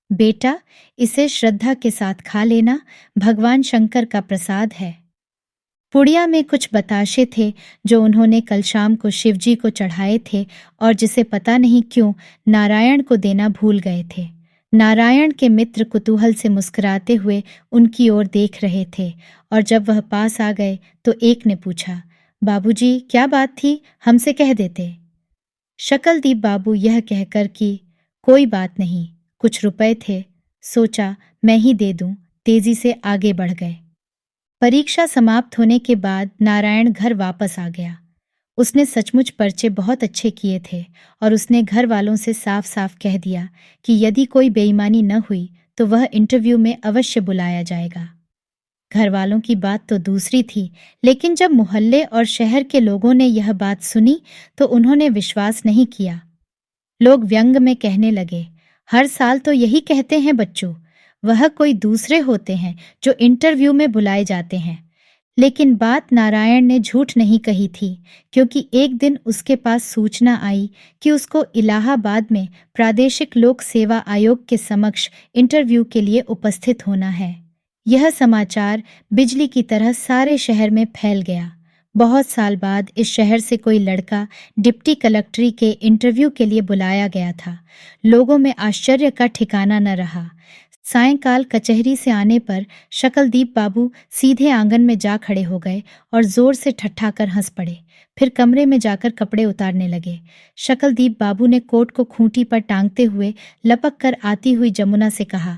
बेटा, इसे श्रद्धा के साथ खा लेना, भगवान शंकर का प्रसाद है। पुड़िया में कुछ बताशे थे जो उन्होंने कल शाम को शिवजी को चढ़ाए थे और जिसे पता नहीं क्यों नारायण को देना भूल गए थे। नारायण के मित्र कुतूहल से मुस्कुराते हुए उनकी ओर देख रहे थे और जब वह पास आ गए तो एक ने पूछा, बाबूजी क्या बात थी, हमसे कह देते। शकलदीप बाबू यह कहकर कि कोई बात नहीं, कुछ रुपए थे, सोचा मैं ही दे दूं, तेजी से आगे बढ़ गए। परीक्षा समाप्त होने के बाद नारायण घर वापस आ गया। उसने सचमुच पर्चे बहुत अच्छे किए थे और उसने घर वालों से साफ साफ कह दिया कि यदि कोई बेईमानी न हुई तो वह इंटरव्यू में अवश्य बुलाया जाएगा। घर वालों की बात तो दूसरी थी, लेकिन जब मोहल्ले और शहर के लोगों ने यह बात सुनी तो उन्होंने विश्वास नहीं किया। लोग व्यंग में कहने लगे, हर साल तो यही कहते हैं बच्चों, वह कोई दूसरे होते हैं जो इंटरव्यू में बुलाए जाते हैं। लेकिन बात नारायण ने झूठ नहीं कही थी, क्योंकि एक दिन उसके पास सूचना आई कि उसको इलाहाबाद में प्रादेशिक लोक सेवा आयोग के समक्ष इंटरव्यू के लिए उपस्थित होना है। यह समाचार बिजली की तरह सारे शहर में फैल गया। बहुत साल बाद इस शहर से कोई लड़का डिप्टी कलेक्टरी के इंटरव्यू के लिए बुलाया गया था। लोगों में आश्चर्य का ठिकाना न रहा। सायंकाल कचहरी से आने पर शकलदीप बाबू सीधे आंगन में जा खड़े हो गए और जोर से ठट्ठाकर हंस पड़े। फिर कमरे में जाकर कपड़े उतारने लगे। शकलदीप बाबू ने कोट को खूंटी पर टांगते हुए लपक कर आती हुई जमुना से कहा,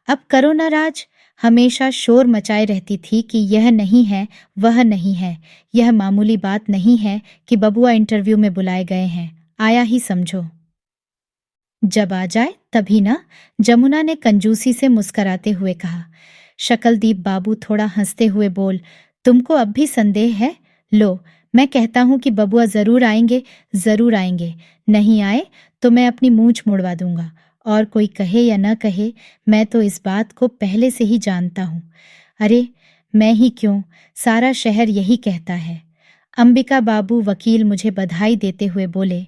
अब करो ना राज। हमेशा शोर मचाए रहती थी कि यह नहीं है, वह नहीं है। यह मामूली बात नहीं है कि बबुआ इंटरव्यू में बुलाए गए हैं, आया ही समझो। जब आ जाए तभी ना, जमुना ने कंजूसी से मुस्कराते हुए कहा। शकलदीप बाबू थोड़ा हंसते हुए बोल, तुमको अब भी संदेह है? लो, मैं कहता हूं कि बबुआ जरूर आएंगे, जरूर आएंगे। नहीं आए तो मैं अपनी मूंछ मुड़वा दूंगा। और कोई कहे या न कहे, मैं तो इस बात को पहले से ही जानता हूं। अरे, मैं ही क्यों, सारा शहर यही कहता है। अंबिका बाबू वकील मुझे बधाई देते हुए बोले,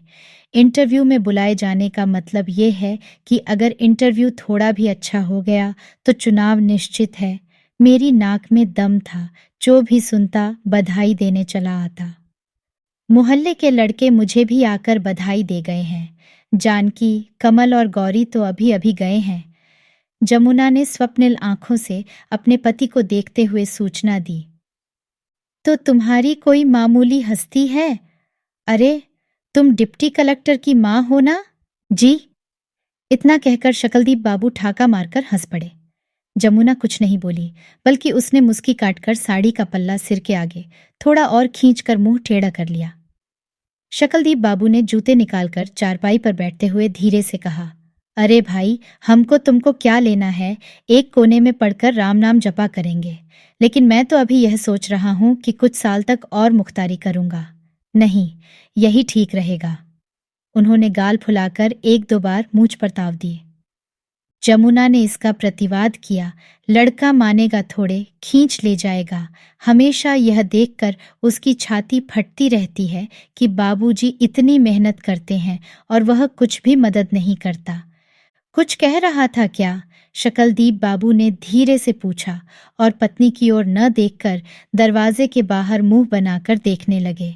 इंटरव्यू में बुलाए जाने का मतलब ये है कि अगर इंटरव्यू थोड़ा भी अच्छा हो गया तो चुनाव निश्चित है। मेरी नाक में दम था, जो भी सुनता बधाई देने चला आता। मोहल्ले के लड़के मुझे भी आकर बधाई दे गए हैं। जानकी, कमल और गौरी तो अभी अभी गए हैं। जमुना ने स्वप्निल आंखों से अपने पति को देखते हुए सूचना दी। तो तुम्हारी कोई मामूली हस्ती है? अरे, तुम डिप्टी कलेक्टर की माँ हो ना? जी। इतना कहकर शकलदीप बाबू ठाका मारकर हंस पड़े। जमुना कुछ नहीं बोली, बल्कि उसने मुस्की काटकर साड़ी का पल्ला सिर के आगे थोड़ा और खींचकर मुंह टेढ़ा कर लिया। शकलदीप बाबू ने जूते निकालकर चारपाई पर बैठते हुए धीरे से कहा, अरे भाई, हमको तुमको क्या लेना है, एक कोने में पड़कर राम नाम जपा करेंगे। लेकिन मैं तो अभी यह सोच रहा हूं कि कुछ साल तक और मुख्तारी करूंगा। नहीं, यही ठीक रहेगा। उन्होंने गाल फुलाकर एक दो बार मूंछ पर ताव दिए। जमुना ने इसका प्रतिवाद किया, लड़का मानेगा थोड़े, खींच ले जाएगा। हमेशा यह देखकर उसकी छाती फटती रहती है कि बाबूजी इतनी मेहनत करते हैं और वह कुछ भी मदद नहीं करता। कुछ कह रहा था क्या? शकलदीप बाबू ने धीरे से पूछा और पत्नी की ओर न देखकर दरवाजे के बाहर मुंह बनाकर देखने लगे।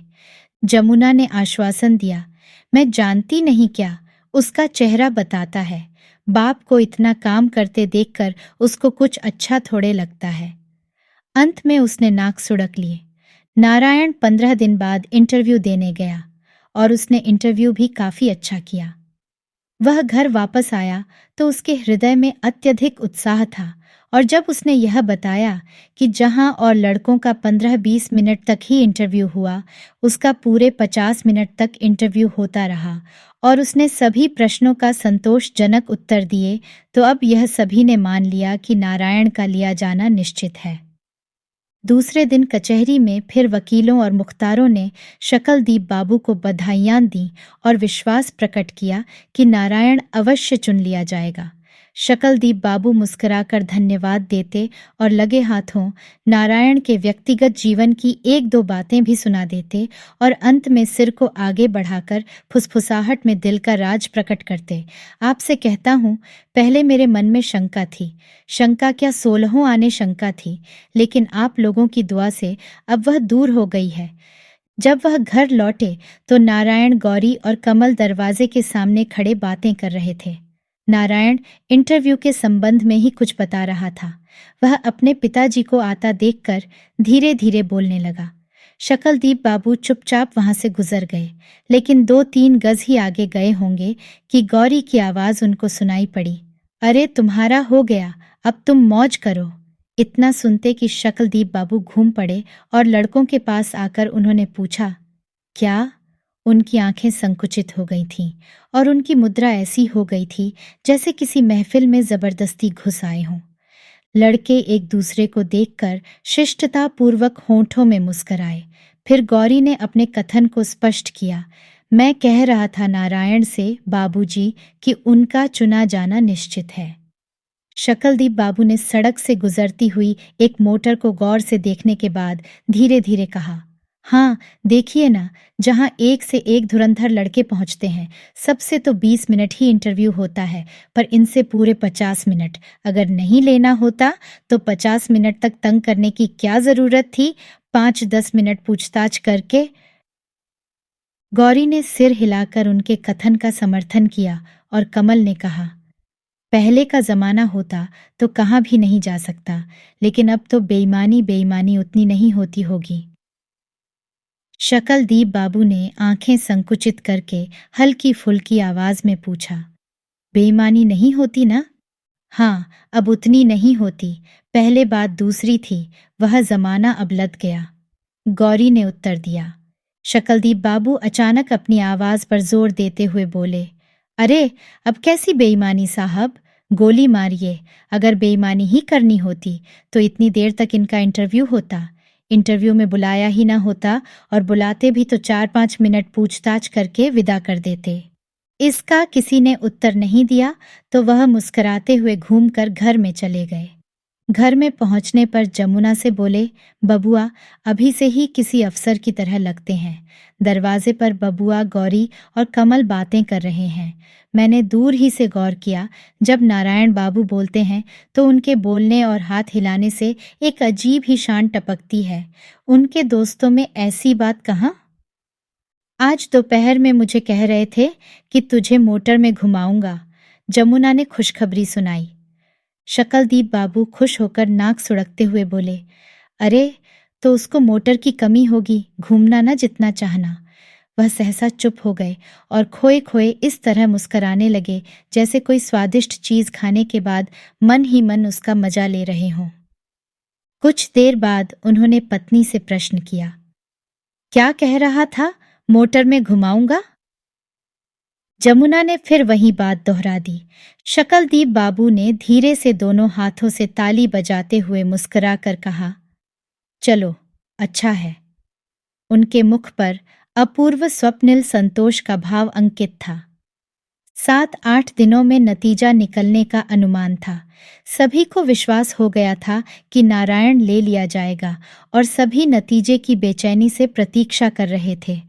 जमुना ने आश्वासन दिया, मैं जानती नहीं क्या, उसका चेहरा बताता है। बाप को इतना काम करते देखकर उसको कुछ अच्छा थोड़े लगता है। अंत में उसने नाक सुड़क लिए। नारायण 15 दिन बाद इंटरव्यू देने गया और उसने इंटरव्यू भी काफी अच्छा किया। वह घर वापस आया तो उसके हृदय में अत्यधिक उत्साह था और जब उसने यह बताया कि जहां और लड़कों का 15-20 मिनट तक ही इंटरव्यू हुआ, उसका पूरे 50 मिनट तक इंटरव्यू होता रहा और उसने सभी प्रश्नों का संतोषजनक उत्तर दिए, तो अब यह सभी ने मान लिया कि नारायण का लिया जाना निश्चित है। दूसरे दिन कचहरी में फिर वकीलों और मुख्तारों ने शकलदीप बाबू को बधाइयां दी और विश्वास प्रकट किया कि नारायण अवश्य चुन लिया जाएगा। शकलदीप बाबू मुस्कुराकर धन्यवाद देते और लगे हाथों नारायण के व्यक्तिगत जीवन की एक दो बातें भी सुना देते और अंत में सिर को आगे बढ़ाकर फुसफुसाहट में दिल का राज प्रकट करते। आपसे कहता हूँ, पहले मेरे मन में शंका थी, शंका क्या 16 आने शंका थी, लेकिन आप लोगों की दुआ से अब वह दूर हो गई है। जब वह घर लौटे तो नारायण, गौरी और कमल दरवाजे के सामने खड़े बातें कर रहे थे। नारायण इंटरव्यू के संबंध में ही कुछ बता रहा था। वह अपने पिताजी को आता देखकर धीरे धीरे बोलने लगा। शकलदीप बाबू चुपचाप वहां से गुजर गए, लेकिन 2-3 गज ही आगे गए होंगे कि गौरी की आवाज उनको सुनाई पड़ी, अरे तुम्हारा हो गया, अब तुम मौज करो। इतना सुनते कि शकलदीप बाबू घूम पड़े और लड़कों के पास आकर उन्होंने पूछा, क्या? उनकी आंखें संकुचित हो गई थीं और उनकी मुद्रा ऐसी हो गई थी जैसे किसी महफिल में जबरदस्ती घुस आए हों। लड़के एक दूसरे को देखकर शिष्टतापूर्वक होंठों में मुस्कराए। फिर गौरी ने अपने कथन को स्पष्ट किया, मैं कह रहा था नारायण से बाबूजी कि उनका चुना जाना निश्चित है। शकलदीप बाबू ने सड़क से गुजरती हुई एक मोटर को गौर से देखने के बाद धीरे धीरे कहा, हाँ देखिए ना, जहाँ एक से एक धुरंधर लड़के पहुँचते हैं। सबसे तो 20 मिनट ही इंटरव्यू होता है, पर इनसे पूरे 50 मिनट। अगर नहीं लेना होता तो 50 मिनट तक तंग करने की क्या जरूरत थी? 5-10 मिनट पूछताछ करके। गौरी ने सिर हिलाकर उनके कथन का समर्थन किया और कमल ने कहा, पहले का ज़माना होता तो कहाँ भी नहीं जा सकता, लेकिन अब तो बेईमानी बेईमानी उतनी नहीं होती होगी। शकलदीप बाबू ने आंखें संकुचित करके हल्की फुल्की आवाज में पूछा, बेईमानी नहीं होती ना? हाँ, अब उतनी नहीं होती। पहले बात दूसरी थी, वह जमाना अब लद गया। गौरी ने उत्तर दिया। शकलदीप बाबू अचानक अपनी आवाज पर जोर देते हुए बोले, अरे, अब कैसी बेईमानी साहब? गोली मारिए। अगर बेईमानी ही करनी होती तो इतनी देर तक इनका इंटरव्यू होता। इंटरव्यू में बुलाया ही ना होता, और बुलाते भी तो 4-5 मिनट पूछताछ करके विदा कर देते। इसका किसी ने उत्तर नहीं दिया, तो वह मुस्कुराते हुए घूमकर घर में चले गए। घर में पहुंचने पर जमुना से बोले, बबुआ अभी से ही किसी अफसर की तरह लगते हैं। दरवाजे पर बबुआ, गौरी और कमल बातें कर रहे हैं। मैंने दूर ही से गौर किया, जब नारायण बाबू बोलते हैं तो उनके बोलने और हाथ हिलाने से एक अजीब ही शान टपकती है। उनके दोस्तों में ऐसी बात कहाँ? आज दोपहर में मुझे कह रहे थे कि तुझे मोटर में घुमाऊंगा। जमुना ने खुशखबरी सुनाई। शकलदीप बाबू खुश होकर नाक सुड़कते हुए बोले, अरे, तो उसको मोटर की कमी होगी, घूमना ना जितना चाहना। वह सहसा चुप हो गए और खोए खोए इस तरह मुस्कराने लगे जैसे कोई स्वादिष्ट चीज खाने के बाद मन ही मन उसका मजा ले रहे हों। कुछ देर बाद उन्होंने पत्नी से प्रश्न किया, क्या कह रहा था, मोटर में घुमाऊंगा? जमुना ने फिर वही बात दोहरा दी। शकलदीप बाबू ने धीरे से दोनों हाथों से ताली बजाते हुए मुस्कुराकर कहा, चलो, अच्छा है। उनके मुख पर अपूर्व स्वप्निल संतोष का भाव अंकित था। 7-8 दिनों में नतीजा निकलने का अनुमान था। सभी को विश्वास हो गया था कि नारायण ले लिया जाएगा, और सभी नतीजे की बेचैनी से प्रतीक्षा कर रहे थे।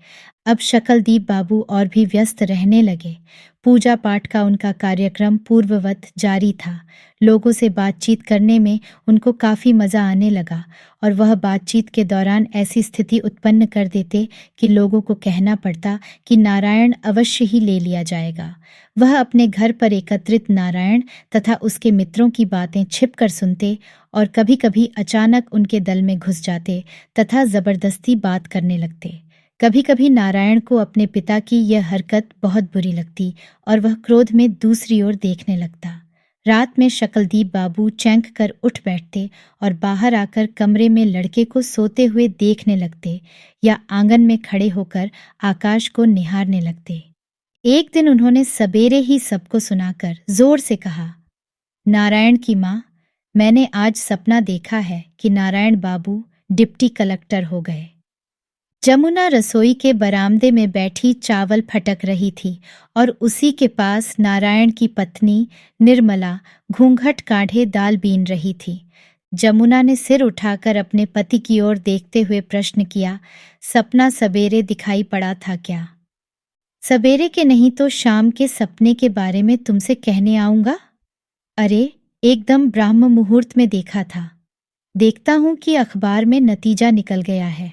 अब शकलदीप बाबू और भी व्यस्त रहने लगे। पूजा पाठ का उनका कार्यक्रम पूर्ववत जारी था। लोगों से बातचीत करने में उनको काफ़ी मज़ा आने लगा, और वह बातचीत के दौरान ऐसी स्थिति उत्पन्न कर देते कि लोगों को कहना पड़ता कि नारायण अवश्य ही ले लिया जाएगा। वह अपने घर पर एकत्रित नारायण तथा उसके मित्रों की बातें छिपकर सुनते, और कभी-कभी अचानक उनके दल में घुस जाते तथा जबरदस्ती बात करने लगते। कभी-कभी नारायण को अपने पिता की यह हरकत बहुत बुरी लगती, और वह क्रोध में दूसरी ओर देखने लगता। रात में शकलदीप बाबू चैंक कर उठ बैठते और बाहर आकर कमरे में लड़के को सोते हुए देखने लगते, या आंगन में खड़े होकर आकाश को निहारने लगते। एक दिन उन्होंने सबेरे ही सबको सुनाकर जोर से कहा, नारायण की माँ, मैंने आज सपना देखा है कि नारायण बाबू डिप्टी कलेक्टर हो गए। जमुना रसोई के बरामदे में बैठी चावल फटक रही थी, और उसी के पास नारायण की पत्नी निर्मला घूंघट काढ़े दाल बीन रही थी। जमुना ने सिर उठाकर अपने पति की ओर देखते हुए प्रश्न किया, सपना सवेरे दिखाई पड़ा था क्या? सवेरे के नहीं तो शाम के सपने के बारे में तुमसे कहने आऊंगा। अरे, एकदम ब्राह्म मुहूर्त में देखा था। देखता हूं कि अखबार में नतीजा निकल गया है,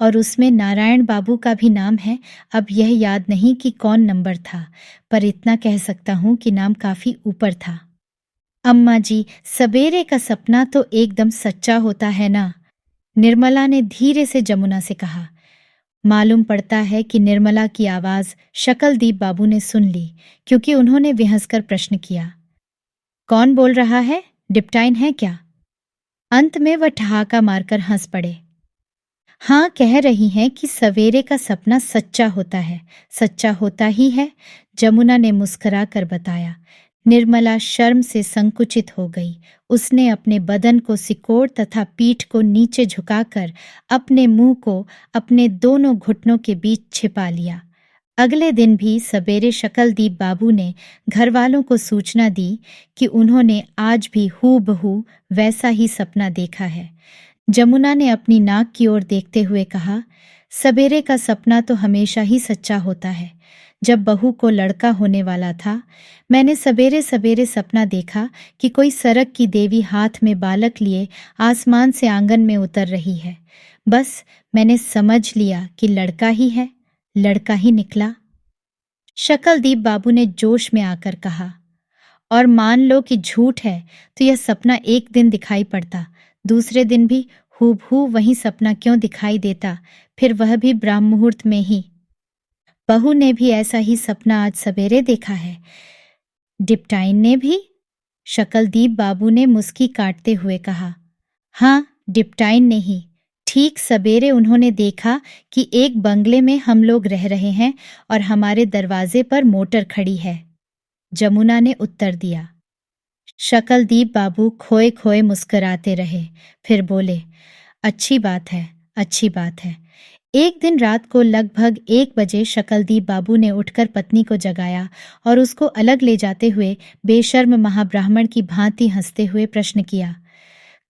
और उसमें नारायण बाबू का भी नाम है। अब यह याद नहीं कि कौन नंबर था, पर इतना कह सकता हूं कि नाम काफी ऊपर था। अम्मा जी, सवेरे का सपना तो एकदम सच्चा होता है ना? निर्मला ने धीरे से जमुना से कहा। मालूम पड़ता है कि निर्मला की आवाज शकलदीप बाबू ने सुन ली, क्योंकि उन्होंने विहंसकर प्रश्न किया, कौन बोल रहा है? डिप्टाइन है क्या? अंत में वह ठहाका मारकर हंस पड़े। हाँ, कह रही हैं कि सवेरे का सपना सच्चा होता है। सच्चा होता ही है, जमुना ने मुस्कुरा कर बताया। निर्मला शर्म से संकुचित हो गई। उसने अपने बदन को सिकोड़ तथा पीठ को नीचे झुकाकर अपने मुंह को अपने दोनों घुटनों के बीच छिपा लिया। अगले दिन भी सवेरे शकलदीप बाबू ने घर वालों को सूचना दी कि उन्होंने आज भी हूबहू वैसा ही सपना देखा है। जमुना ने अपनी नाक की ओर देखते हुए कहा, सवेरे का सपना तो हमेशा ही सच्चा होता है। जब बहू को लड़का होने वाला था, मैंने सवेरे सवेरे सपना देखा कि कोई सरक की देवी हाथ में बालक लिए आसमान से आंगन में उतर रही है। बस मैंने समझ लिया कि लड़का ही है। लड़का ही निकला। शकलदीप बाबू ने जोश में आकर कहा, और मान लो कि झूठ है तो यह सपना एक दिन दिखाई पड़ता, दूसरे दिन भी हूबहू वही सपना क्यों दिखाई देता, फिर वह भी ब्रह्म मुहूर्त में ही। बहू ने भी ऐसा ही सपना आज सवेरे देखा है। डिप्टाइन ने भी? शकलदीप बाबू ने मुस्की काटते हुए कहा। हाँ, डिप्टाइन ने ही। ठीक सवेरे उन्होंने देखा कि एक बंगले में हम लोग रह रहे हैं और हमारे दरवाजे पर मोटर खड़ी है। जमुना ने उत्तर दिया। शकलदीप बाबू खोए खोए मुस्कुराते रहे, फिर बोले, अच्छी बात है, अच्छी बात है। एक दिन रात को लगभग 1 बजे शकलदीप बाबू ने उठकर पत्नी को जगाया और उसको अलग ले जाते हुए बेशर्म महाब्राह्मण की भांति हंसते हुए प्रश्न किया,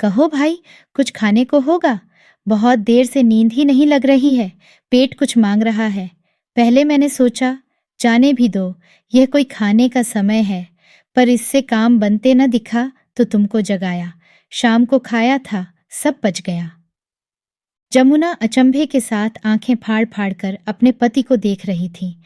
कहो भाई, कुछ खाने को होगा? बहुत देर से नींद ही नहीं लग रही है, पेट कुछ मांग रहा है। पहले मैंने सोचा जाने भी दो, यह कोई खाने का समय है, पर इससे काम बनते न दिखा तो तुमको जगाया। शाम को खाया था, सब पच गया। जमुना अचंभे के साथ आंखें फाड़ फाड़ कर अपने पति को देख रही थी।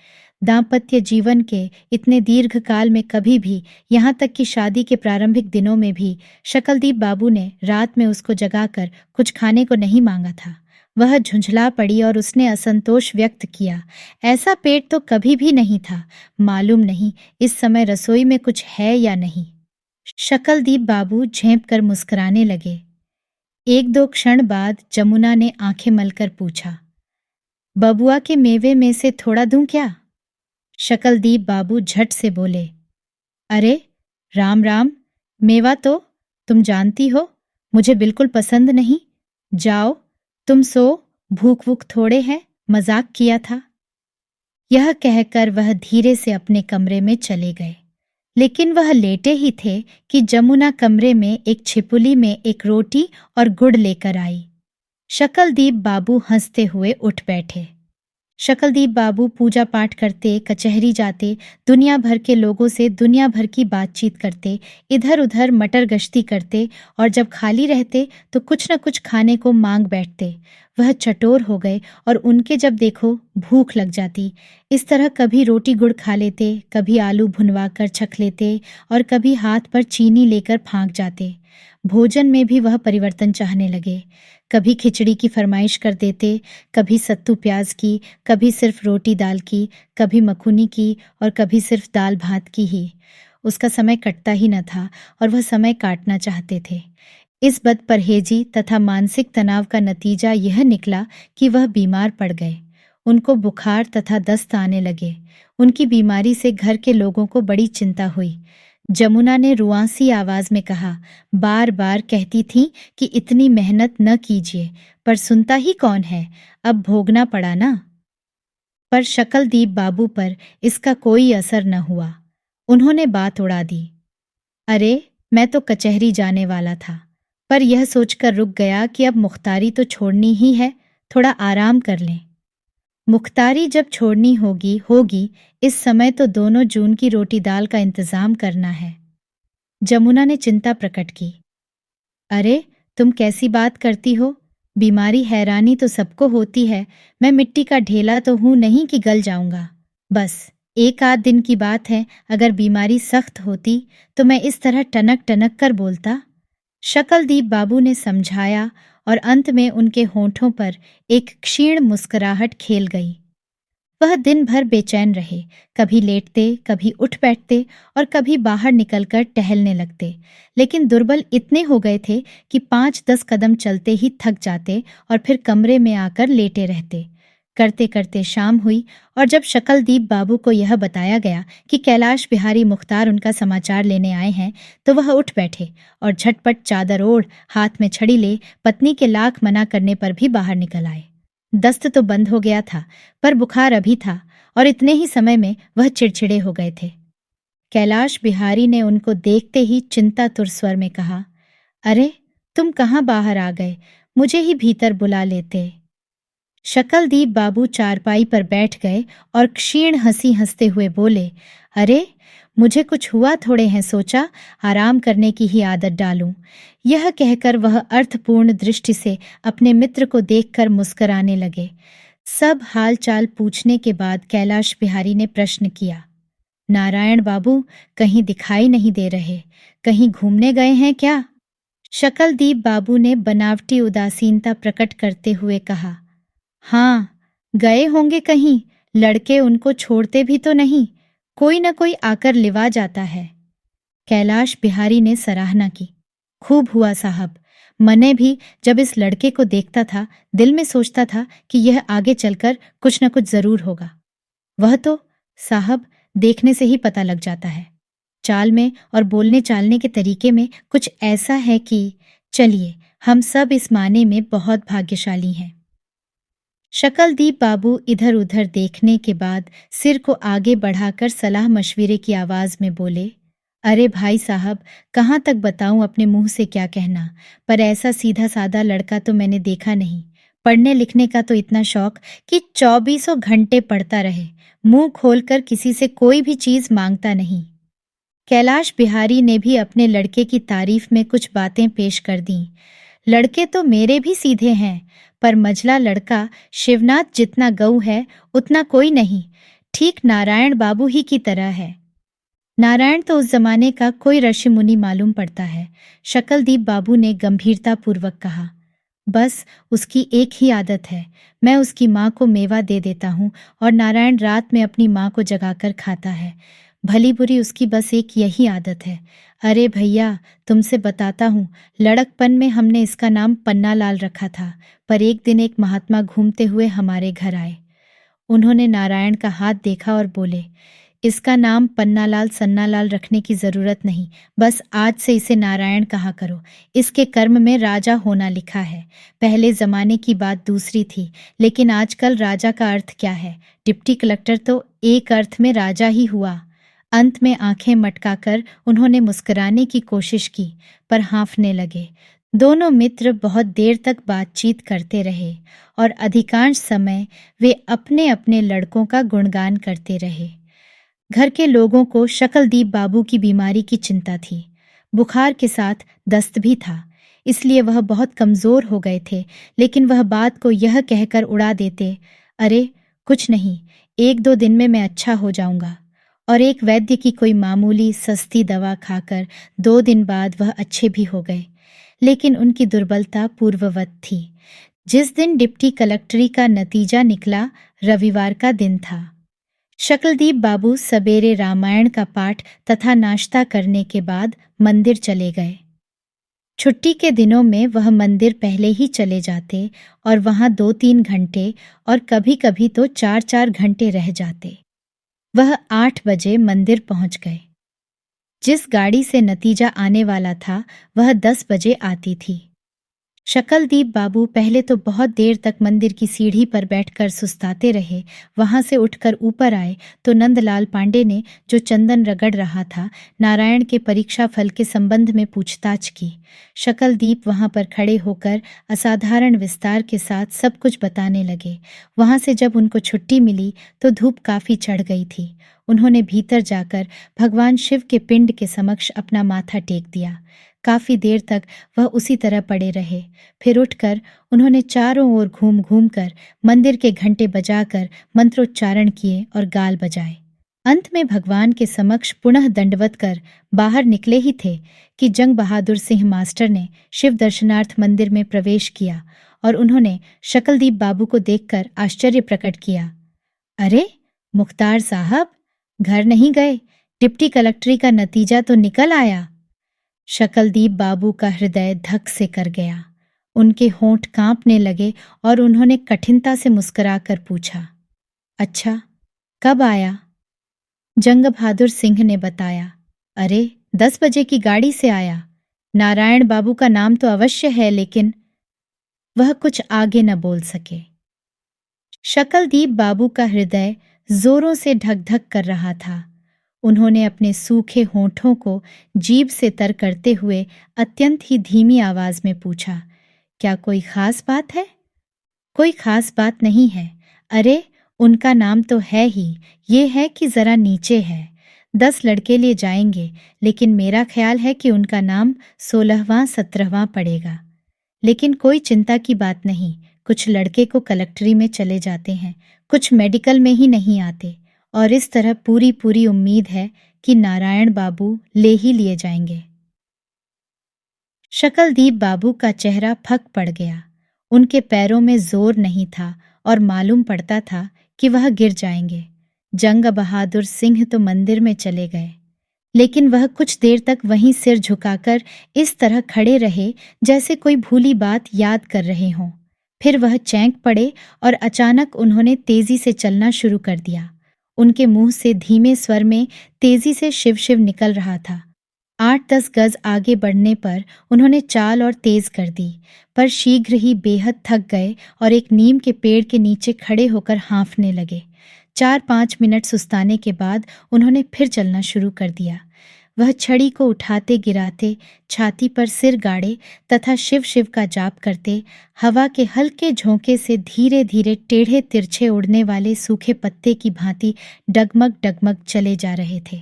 दाम्पत्य जीवन के इतने दीर्घ काल में कभी भी, यहाँ तक कि शादी के प्रारंभिक दिनों में भी, शकलदीप बाबू ने रात में उसको जगाकर कुछ खाने को नहीं मांगा था। वह झुंझला पड़ी और उसने असंतोष व्यक्त किया, ऐसा पेट तो कभी भी नहीं था, मालूम नहीं इस समय रसोई में कुछ है या नहीं। शकलदीप बाबू झेंप कर मुस्कुराने लगे। 1-2 क्षण बाद जमुना ने आंखें मलकर पूछा, बबुआ के मेवे में से थोड़ा दूं क्या? शकलदीप बाबू झट से बोले, अरे राम राम, मेवा तो तुम जानती हो मुझे बिल्कुल पसंद नहीं। जाओ तुम सो, भूख वूख थोड़े है, मजाक किया था। यह कहकर वह धीरे से अपने कमरे में चले गए। लेकिन वह लेटे ही थे कि जमुना कमरे में एक छिपुली में एक रोटी और गुड़ लेकर आई। शकलदीप बाबू हंसते हुए उठ बैठे। शकलदीप बाबू पूजा पाठ करते, कचहरी जाते, दुनिया भर के लोगों से दुनिया भर की बातचीत करते, इधर उधर मटर गश्ती करते और जब खाली रहते तो कुछ न कुछ खाने को मांग बैठते। वह चटोर हो गए और उनके जब देखो भूख लग जाती। इस तरह कभी रोटी गुड़ खा लेते, कभी आलू भुनवा कर छक लेते और कभी हाथ पर चीनी लेकर फांक जाते। भोजन में भी वह परिवर्तन चाहने लगे। कभी खिचड़ी की फरमाइश कर देते, कभी सत्तू प्याज की, कभी सिर्फ रोटी दाल की, कभी मखूनी की और कभी सिर्फ दाल भात की ही। उसका समय कटता ही न था और वह समय काटना चाहते थे। इस बदपरहेजी तथा मानसिक तनाव का नतीजा यह निकला कि वह बीमार पड़ गए। उनको बुखार तथा दस्त आने लगे। उनकी बीमारी से घर के लोगों को बड़ी चिंता हुई। जमुना ने रुआंसी आवाज में कहा, बार बार कहती थी कि इतनी मेहनत न कीजिए, पर सुनता ही कौन है, अब भोगना पड़ा ना। पर शकलदीप बाबू पर इसका कोई असर न हुआ। उन्होंने बात उड़ा दी। अरे मैं तो कचहरी जाने वाला था, पर यह सोचकर रुक गया कि अब मुख्तारी तो छोड़नी ही है, थोड़ा आराम कर लें। मुख्तारी जब छोड़नी होगी होगी, इस समय तो दोनों जून की रोटी दाल का इंतजाम करना है। जमुना ने चिंता प्रकट की। अरे तुम कैसी बात करती हो, बीमारी हैरानी तो सबको होती है, मैं मिट्टी का ढेला तो हूं नहीं कि गल जाऊंगा। बस 1 आध दिन की बात है, अगर बीमारी सख्त होती तो मैं इस तरह टनक टनक कर बोलता। शकलदीप बाबू ने समझाया और अंत में उनके होंठों पर एक क्षीण मुस्कुराहट खेल गई। वह दिन भर बेचैन रहे, कभी लेटते, कभी उठ बैठते और कभी बाहर निकलकर टहलने लगते, लेकिन दुर्बल इतने हो गए थे कि 5-10 कदम चलते ही थक जाते और फिर कमरे में आकर लेटे रहते। करते करते शाम हुई और जब शकलदीप बाबू को यह बताया गया कि कैलाश बिहारी मुख्तार उनका समाचार लेने आए हैं, तो वह उठ बैठे और झटपट चादर ओढ़, हाथ में छड़ी ले, पत्नी के लाख मना करने पर भी बाहर निकल आए। दस्त तो बंद हो गया था, पर बुखार अभी था और इतने ही समय में वह चिड़चिड़े हो गए थे। कैलाश बिहारी ने उनको देखते ही चिंतातुर स्वर में कहा, अरे तुम कहाँ बाहर आ गए, मुझे ही भीतर बुला लेते। शकलदीप बाबू चारपाई पर बैठ गए और क्षीण हंसी हंसते हुए बोले, अरे मुझे कुछ हुआ थोड़े हैं, सोचा आराम करने की ही आदत डालूं। यह कहकर वह अर्थपूर्ण दृष्टि से अपने मित्र को देखकर मुस्कराने लगे। सब हाल चाल पूछने के बाद कैलाश बिहारी ने प्रश्न किया, नारायण बाबू कहीं दिखाई नहीं दे रहे, कहीं घूमने गए हैं क्या? शकलदीप बाबू ने बनावटी उदासीनता प्रकट करते हुए कहा। हाँ, गए होंगे कहीं, लड़के उनको छोड़ते भी तो नहीं, कोई न कोई आकर लिवा जाता है। कैलाश बिहारी ने सराहना की। खूब हुआ साहब, मने भी जब इस लड़के को देखता था, दिल में सोचता था कि यह आगे चलकर कुछ न कुछ जरूर होगा। वह तो साहब देखने से ही पता लग जाता है। चाल में और बोलने चालने के तरीके में कुछ ऐसा है कि चलिए, हम सब इस माने में बहुत भाग्यशाली हैं। शकलदीप बाबू इधर उधर देखने के बाद सिर को आगे बढ़ाकर सलाह मशविरे की आवाज में बोले, अरे भाई साहब, कहाँ तक बताऊं अपने मुंह से क्या कहना, पर ऐसा सीधा साधा लड़का तो मैंने देखा नहीं। पढ़ने लिखने का तो इतना शौक कि 24 घंटे पढ़ता रहे, मुंह खोलकर किसी से कोई भी चीज मांगता नहीं। कैलाश बिहारी ने भी अपने लड़के की तारीफ में कुछ बातें पेश कर दी। लड़के तो मेरे भी सीधे हैं, पर मझला लड़का शिवनाथ जितना गऊ है उतना कोई नहीं, ठीक नारायण बाबू ही की तरह है। नारायण तो उस जमाने का कोई ऋषि मुनि मालूम पड़ता है, शकलदीप बाबू ने गंभीरता पूर्वक कहा। बस उसकी एक ही आदत है, मैं उसकी माँ को मेवा दे देता हूँ और नारायण रात में अपनी माँ को जगाकर खाता है। भली बुरी उसकी बस एक यही आदत है। अरे भैया, तुमसे बताता हूँ, लड़कपन में हमने इसका नाम पन्नालाल रखा था, पर एक दिन एक महात्मा घूमते हुए हमारे घर आए। उन्होंने नारायण का हाथ देखा और बोले, इसका नाम पन्नालाल सन्नालाल रखने की जरूरत नहीं, बस आज से इसे नारायण कहा करो। इसके कर्म में राजा होना लिखा है। पहले जमाने की बात दूसरी थी, लेकिन आजकल राजा का अर्थ क्या है? डिप्टी कलेक्टर तो एक अर्थ में राजा ही हुआ। अंत में आंखें मटकाकर उन्होंने मुस्कुराने की कोशिश की, पर हाँफने लगे। दोनों मित्र बहुत देर तक बातचीत करते रहे और अधिकांश समय वे अपने अपने लड़कों का गुणगान करते रहे। घर के लोगों को शकलदीप बाबू की बीमारी की चिंता थी। बुखार के साथ दस्त भी था, इसलिए वह बहुत कमजोर हो गए थे, लेकिन वह बात को यह कहकर उड़ा देते, अरे कुछ नहीं, 1-2 दिन में मैं अच्छा हो जाऊंगा। और एक वैद्य की कोई मामूली सस्ती दवा खाकर 2 दिन बाद वह अच्छे भी हो गए, लेकिन उनकी दुर्बलता पूर्ववत थी। जिस दिन डिप्टी कलेक्टरी का नतीजा निकला, रविवार का दिन था। शकलदीप बाबू सबेरे रामायण का पाठ तथा नाश्ता करने के बाद मंदिर चले गए। छुट्टी के दिनों में वह मंदिर पहले ही चले जाते और वहां 2-3 घंटे और कभी-कभी तो 4-4 घंटे रह जाते। वह 8 बजे मंदिर पहुंच गए। जिस गाड़ी से नतीजा आने वाला था, वह 10 बजे आती थी। शकलदीप बाबू पहले तो बहुत देर तक मंदिर की सीढ़ी पर बैठकर सुस्ताते रहे। वहां से उठकर ऊपर आए तो नंदलाल पांडे ने, जो चंदन रगड़ रहा था, नारायण के परीक्षा फल के संबंध में पूछताछ की। शकलदीप वहां पर खड़े होकर असाधारण विस्तार के साथ सब कुछ बताने लगे। वहां से जब उनको छुट्टी मिली तो धूप काफी चढ़ गई थी। उन्होंने भीतर जाकर भगवान शिव के पिंड के समक्ष अपना माथा टेक दिया। काफी देर तक वह उसी तरह पड़े रहे। फिर उठकर उन्होंने चारों ओर घूम घूम कर मंदिर के घंटे बजाकर मंत्रोच्चारण किए और गाल बजाए। अंत में भगवान के समक्ष पुनः दंडवत कर बाहर निकले ही थे कि जंग बहादुर सिंह मास्टर ने शिव दर्शनार्थ मंदिर में प्रवेश किया और उन्होंने शकलदीप बाबू को देखकर आश्चर्य प्रकट किया। अरे मुख्तार साहब, घर नहीं गए? डिप्टी कलेक्टरी का नतीजा तो निकल आया। शकलदीप बाबू का हृदय धक से कर गया। उनके होंठ कांपने लगे और उन्होंने कठिनता से मुस्कुराकर पूछा, अच्छा, कब आया? जंग बहादुर सिंह ने बताया, अरे 10 बजे की गाड़ी से आया। नारायण बाबू का नाम तो अवश्य है, लेकिन वह कुछ आगे न बोल सके। शकलदीप बाबू का हृदय जोरों से ढक ढक कर रहा था। उन्होंने अपने सूखे होंठों को जीभ से तर करते हुए अत्यंत ही धीमी आवाज में पूछा, क्या कोई खास बात है? कोई खास बात नहीं है। अरे उनका नाम तो है ही, ये है कि जरा नीचे है। 10 लड़के ले जाएंगे, लेकिन मेरा ख्याल है कि उनका नाम 16वां 17वां पड़ेगा। लेकिन कोई चिंता की बात नहीं, कुछ लड़के को कलेक्टरी में चले जाते हैं, कुछ मेडिकल में ही नहीं आते, और इस तरह पूरी पूरी उम्मीद है कि नारायण बाबू ले ही लिए जाएंगे। शकलदीप बाबू का चेहरा फक पड़ गया। उनके पैरों में जोर नहीं था और मालूम पड़ता था कि वह गिर जाएंगे। जंग बहादुर सिंह तो मंदिर में चले गए, लेकिन वह कुछ देर तक वहीं सिर झुकाकर इस तरह खड़े रहे जैसे कोई भूली बात याद कर रहे हों। फिर वह चैंक पड़े और अचानक उन्होंने तेजी से चलना शुरू कर दिया। उनके मुंह से धीमे स्वर में तेजी से शिव शिव निकल रहा था। 8-10 गज आगे बढ़ने पर उन्होंने चाल और तेज कर दी, पर शीघ्र ही बेहद थक गए और एक नीम के पेड़ के नीचे खड़े होकर हाँफने लगे। 4-5 मिनट सुस्ताने के बाद उन्होंने फिर चलना शुरू कर दिया। वह छड़ी को उठाते गिराते, छाती पर सिर गाड़े तथा शिव शिव का जाप करते, हवा के हल्के झोंके से धीरे धीरे टेढ़े तिरछे उड़ने वाले सूखे पत्ते की भांति डगमग डगमग चले जा रहे थे।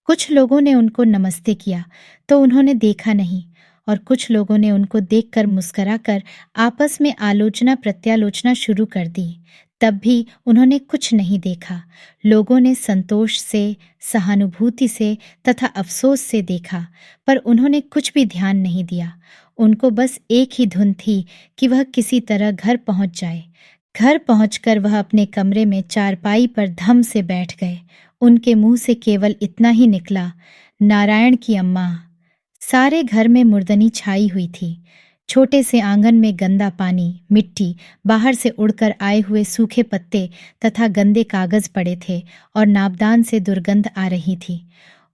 कुछ लोगों ने उनको नमस्ते किया तो उन्होंने देखा नहीं, और कुछ लोगों ने उनको देखकर मुस्कुराकर आपस में आलोचना प्रत्यालोचना शुरू कर दी। तब भी उन्होंने कुछ नहीं देखा। लोगों ने संतोष से, सहानुभूति से तथा अफसोस से देखा, पर उन्होंने कुछ भी ध्यान नहीं दिया। उनको बस एक ही धुन थी कि वह किसी तरह घर पहुंच जाए। घर पहुंचकर वह अपने कमरे में चारपाई पर धम से बैठ गए। उनके मुंह से केवल इतना ही निकला, नारायण की अम्मा। सारे घर में मुर्दनी छाई हुई थी। छोटे से आंगन में गंदा पानी, मिट्टी, बाहर से उड़कर आए हुए सूखे पत्ते तथा गंदे कागज पड़े थे और नाबदान से दुर्गंध आ रही थी।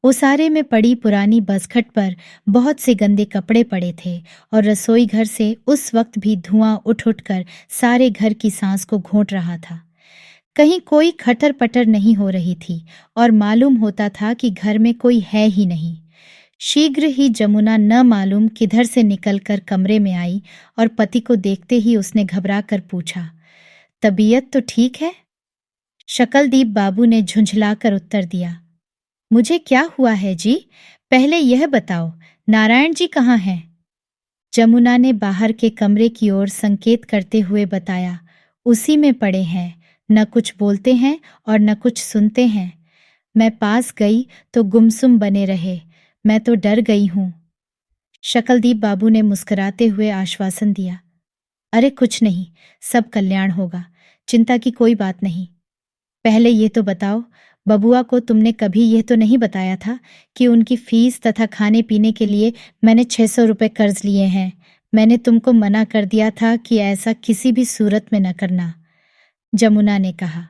ओसारे में पड़ी पुरानी बसखट पर बहुत से गंदे कपड़े पड़े थे और रसोई घर से उस वक्त भी धुआं उठ उठकर सारे घर की सांस को घोंट रहा था। कहीं कोई खटर पटर नहीं हो रही थी और मालूम होता था कि घर में कोई है ही नहीं। शीघ्र ही जमुना न मालूम किधर से निकलकर कमरे में आई और पति को देखते ही उसने घबराकर पूछा, तबीयत तो ठीक है? शकलदीप बाबू ने झुंझलाकर उत्तर दिया, मुझे क्या हुआ है जी? पहले यह बताओ, नारायण जी कहाँ हैं? जमुना ने बाहर के कमरे की ओर संकेत करते हुए बताया, उसी में पड़े हैं, न कुछ बोलते हैं और न कुछ सुनते हैं। मैं पास गई तो गुमसुम बने रहे। मैं तो डर गई हूं। शकलदीप बाबू ने मुस्कुराते हुए आश्वासन दिया, अरे कुछ नहीं, सब कल्याण होगा, चिंता की कोई बात नहीं। पहले ये तो बताओ, बबुआ को तुमने कभी यह तो नहीं बताया था कि उनकी फीस तथा खाने पीने के लिए मैंने 600 रुपये कर्ज लिए हैं। मैंने तुमको मना कर दिया था कि ऐसा किसी भी सूरत में न करना। जमुना ने कहा,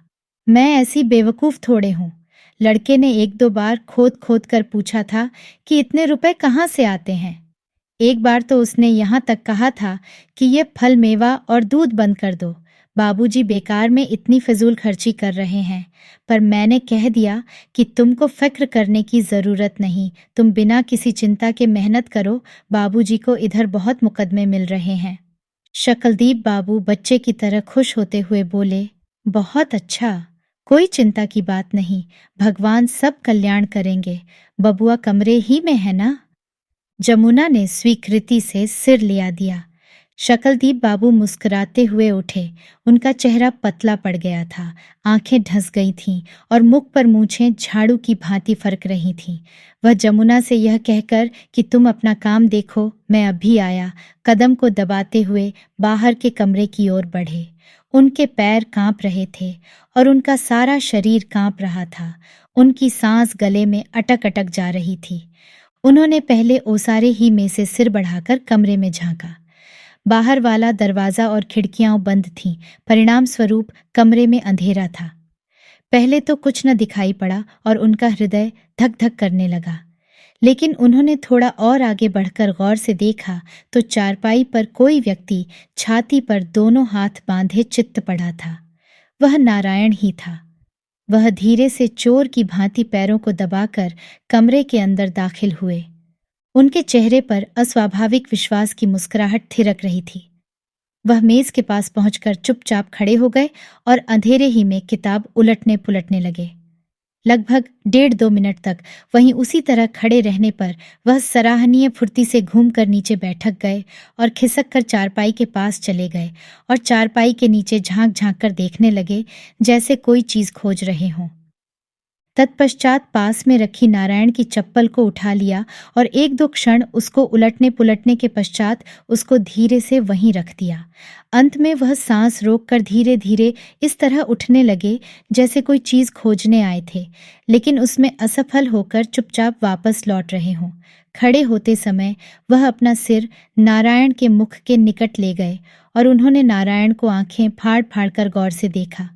मैं ऐसी बेवकूफ़ थोड़े हूँ। लड़के ने 1-2 बार खोद खोद कर पूछा था कि इतने रुपए कहाँ से आते हैं। एक बार तो उसने यहाँ तक कहा था कि ये फल मेवा और दूध बंद कर दो, बाबूजी बेकार में इतनी फिजूल खर्ची कर रहे हैं। पर मैंने कह दिया कि तुमको फ़िक्र करने की ज़रूरत नहीं, तुम बिना किसी चिंता के मेहनत करो, बाबूजी को इधर बहुत मुकदमे मिल रहे हैं। शकलदीप बाबू बच्चे की तरह खुश होते हुए बोले, बहुत अच्छा, कोई चिंता की बात नहीं, भगवान सब कल्याण करेंगे। बबुआ कमरे ही में है ना? जमुना ने स्वीकृति से सिर लिया दिया। शकलदीप बाबू मुस्कुराते हुए उठे। उनका चेहरा पतला पड़ गया था, आंखें ढस गई थीं और मुख पर मूछें झाड़ू की भांति फरक रही थीं। वह जमुना से यह कहकर कि तुम अपना काम देखो, मैं अभी आया, कदम को दबाते हुए बाहर के कमरे की ओर बढ़े। उनके पैर कांप रहे थे और उनका सारा शरीर कांप रहा था। उनकी सांस गले में अटक अटक जा रही थी। उन्होंने पहले ओसारे ही में से सिर बढ़ाकर कमरे में झांका। बाहर वाला दरवाज़ा और खिड़कियां बंद थीं, परिणाम स्वरूप कमरे में अंधेरा था। पहले तो कुछ न दिखाई पड़ा और उनका हृदय धक धक करने लगा, लेकिन उन्होंने थोड़ा और आगे बढ़कर गौर से देखा तो चारपाई पर कोई व्यक्ति छाती पर दोनों हाथ बांधे चित्त पड़ा था। वह नारायण ही था। वह धीरे से चोर की भांति पैरों को दबाकर कमरे के अंदर दाखिल हुए। उनके चेहरे पर अस्वाभाविक विश्वास की मुस्कुराहट थिरक रही थी। वह मेज के पास पहुंचकर चुपचाप खड़े हो गए और अंधेरे ही में किताब उलटने पुलटने लगे। लगभग 1.5-2 मिनट तक वहीं उसी तरह खड़े रहने पर वह सराहनीय फुर्ती से घूमकर नीचे बैठक गए और खिसक कर चारपाई के पास चले गए और चारपाई के नीचे झांक झांक कर देखने लगे, जैसे कोई चीज़ खोज रहे हों। तत्पश्चात पास में रखी नारायण की चप्पल को उठा लिया और एक दो क्षण उसको उलटने पुलटने के पश्चात उसको धीरे से वहीं रख दिया। अंत में वह सांस रोककर धीरे धीरे इस तरह उठने लगे जैसे कोई चीज खोजने आए थे, लेकिन उसमें असफल होकर चुपचाप वापस लौट रहे हों। खड़े होते समय वह अपना सिर नारायण के मुख के निकट ले गए और उन्होंने नारायण को आंखें फाड़ फाड़ कर गौर से देखा।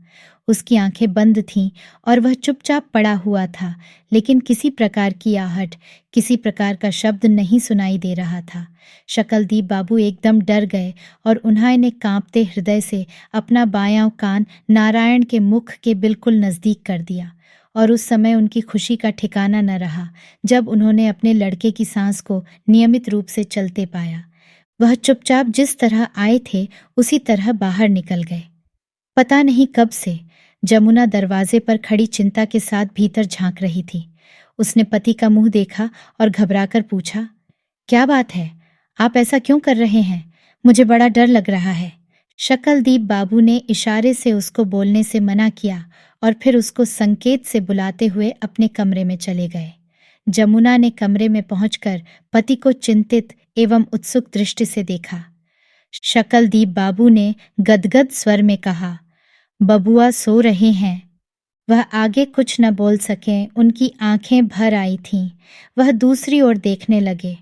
उसकी आंखें बंद थीं और वह चुपचाप पड़ा हुआ था, लेकिन किसी प्रकार की आहट, किसी प्रकार का शब्द नहीं सुनाई दे रहा था। शकलदीप बाबू एकदम डर गए और उन्होंने कांपते हृदय से अपना बायां कान नारायण के मुख के बिल्कुल नजदीक कर दिया। और उस समय उनकी खुशी का ठिकाना न रहा जब उन्होंने अपने लड़के की सांस को नियमित रूप से चलते पाया। वह चुपचाप जिस तरह आए थे उसी तरह बाहर निकल गए। पता नहीं कब से जमुना दरवाजे पर खड़ी चिंता के साथ भीतर झांक रही थी। उसने पति का मुंह देखा और घबराकर पूछा, क्या बात है? आप ऐसा क्यों कर रहे हैं? मुझे बड़ा डर लग रहा है। शकलदीप बाबू ने इशारे से उसको बोलने से मना किया और फिर उसको संकेत से बुलाते हुए अपने कमरे में चले गए। जमुना ने कमरे में पहुंचकर पति को चिंतित एवं उत्सुक दृष्टि से देखा। शकलदीप बाबू ने गदगद स्वर में कहा, बबुआ सो रहे हैं। वह आगे कुछ न बोल सके, उनकी आंखें भर आई थीं। वह दूसरी ओर देखने लगे।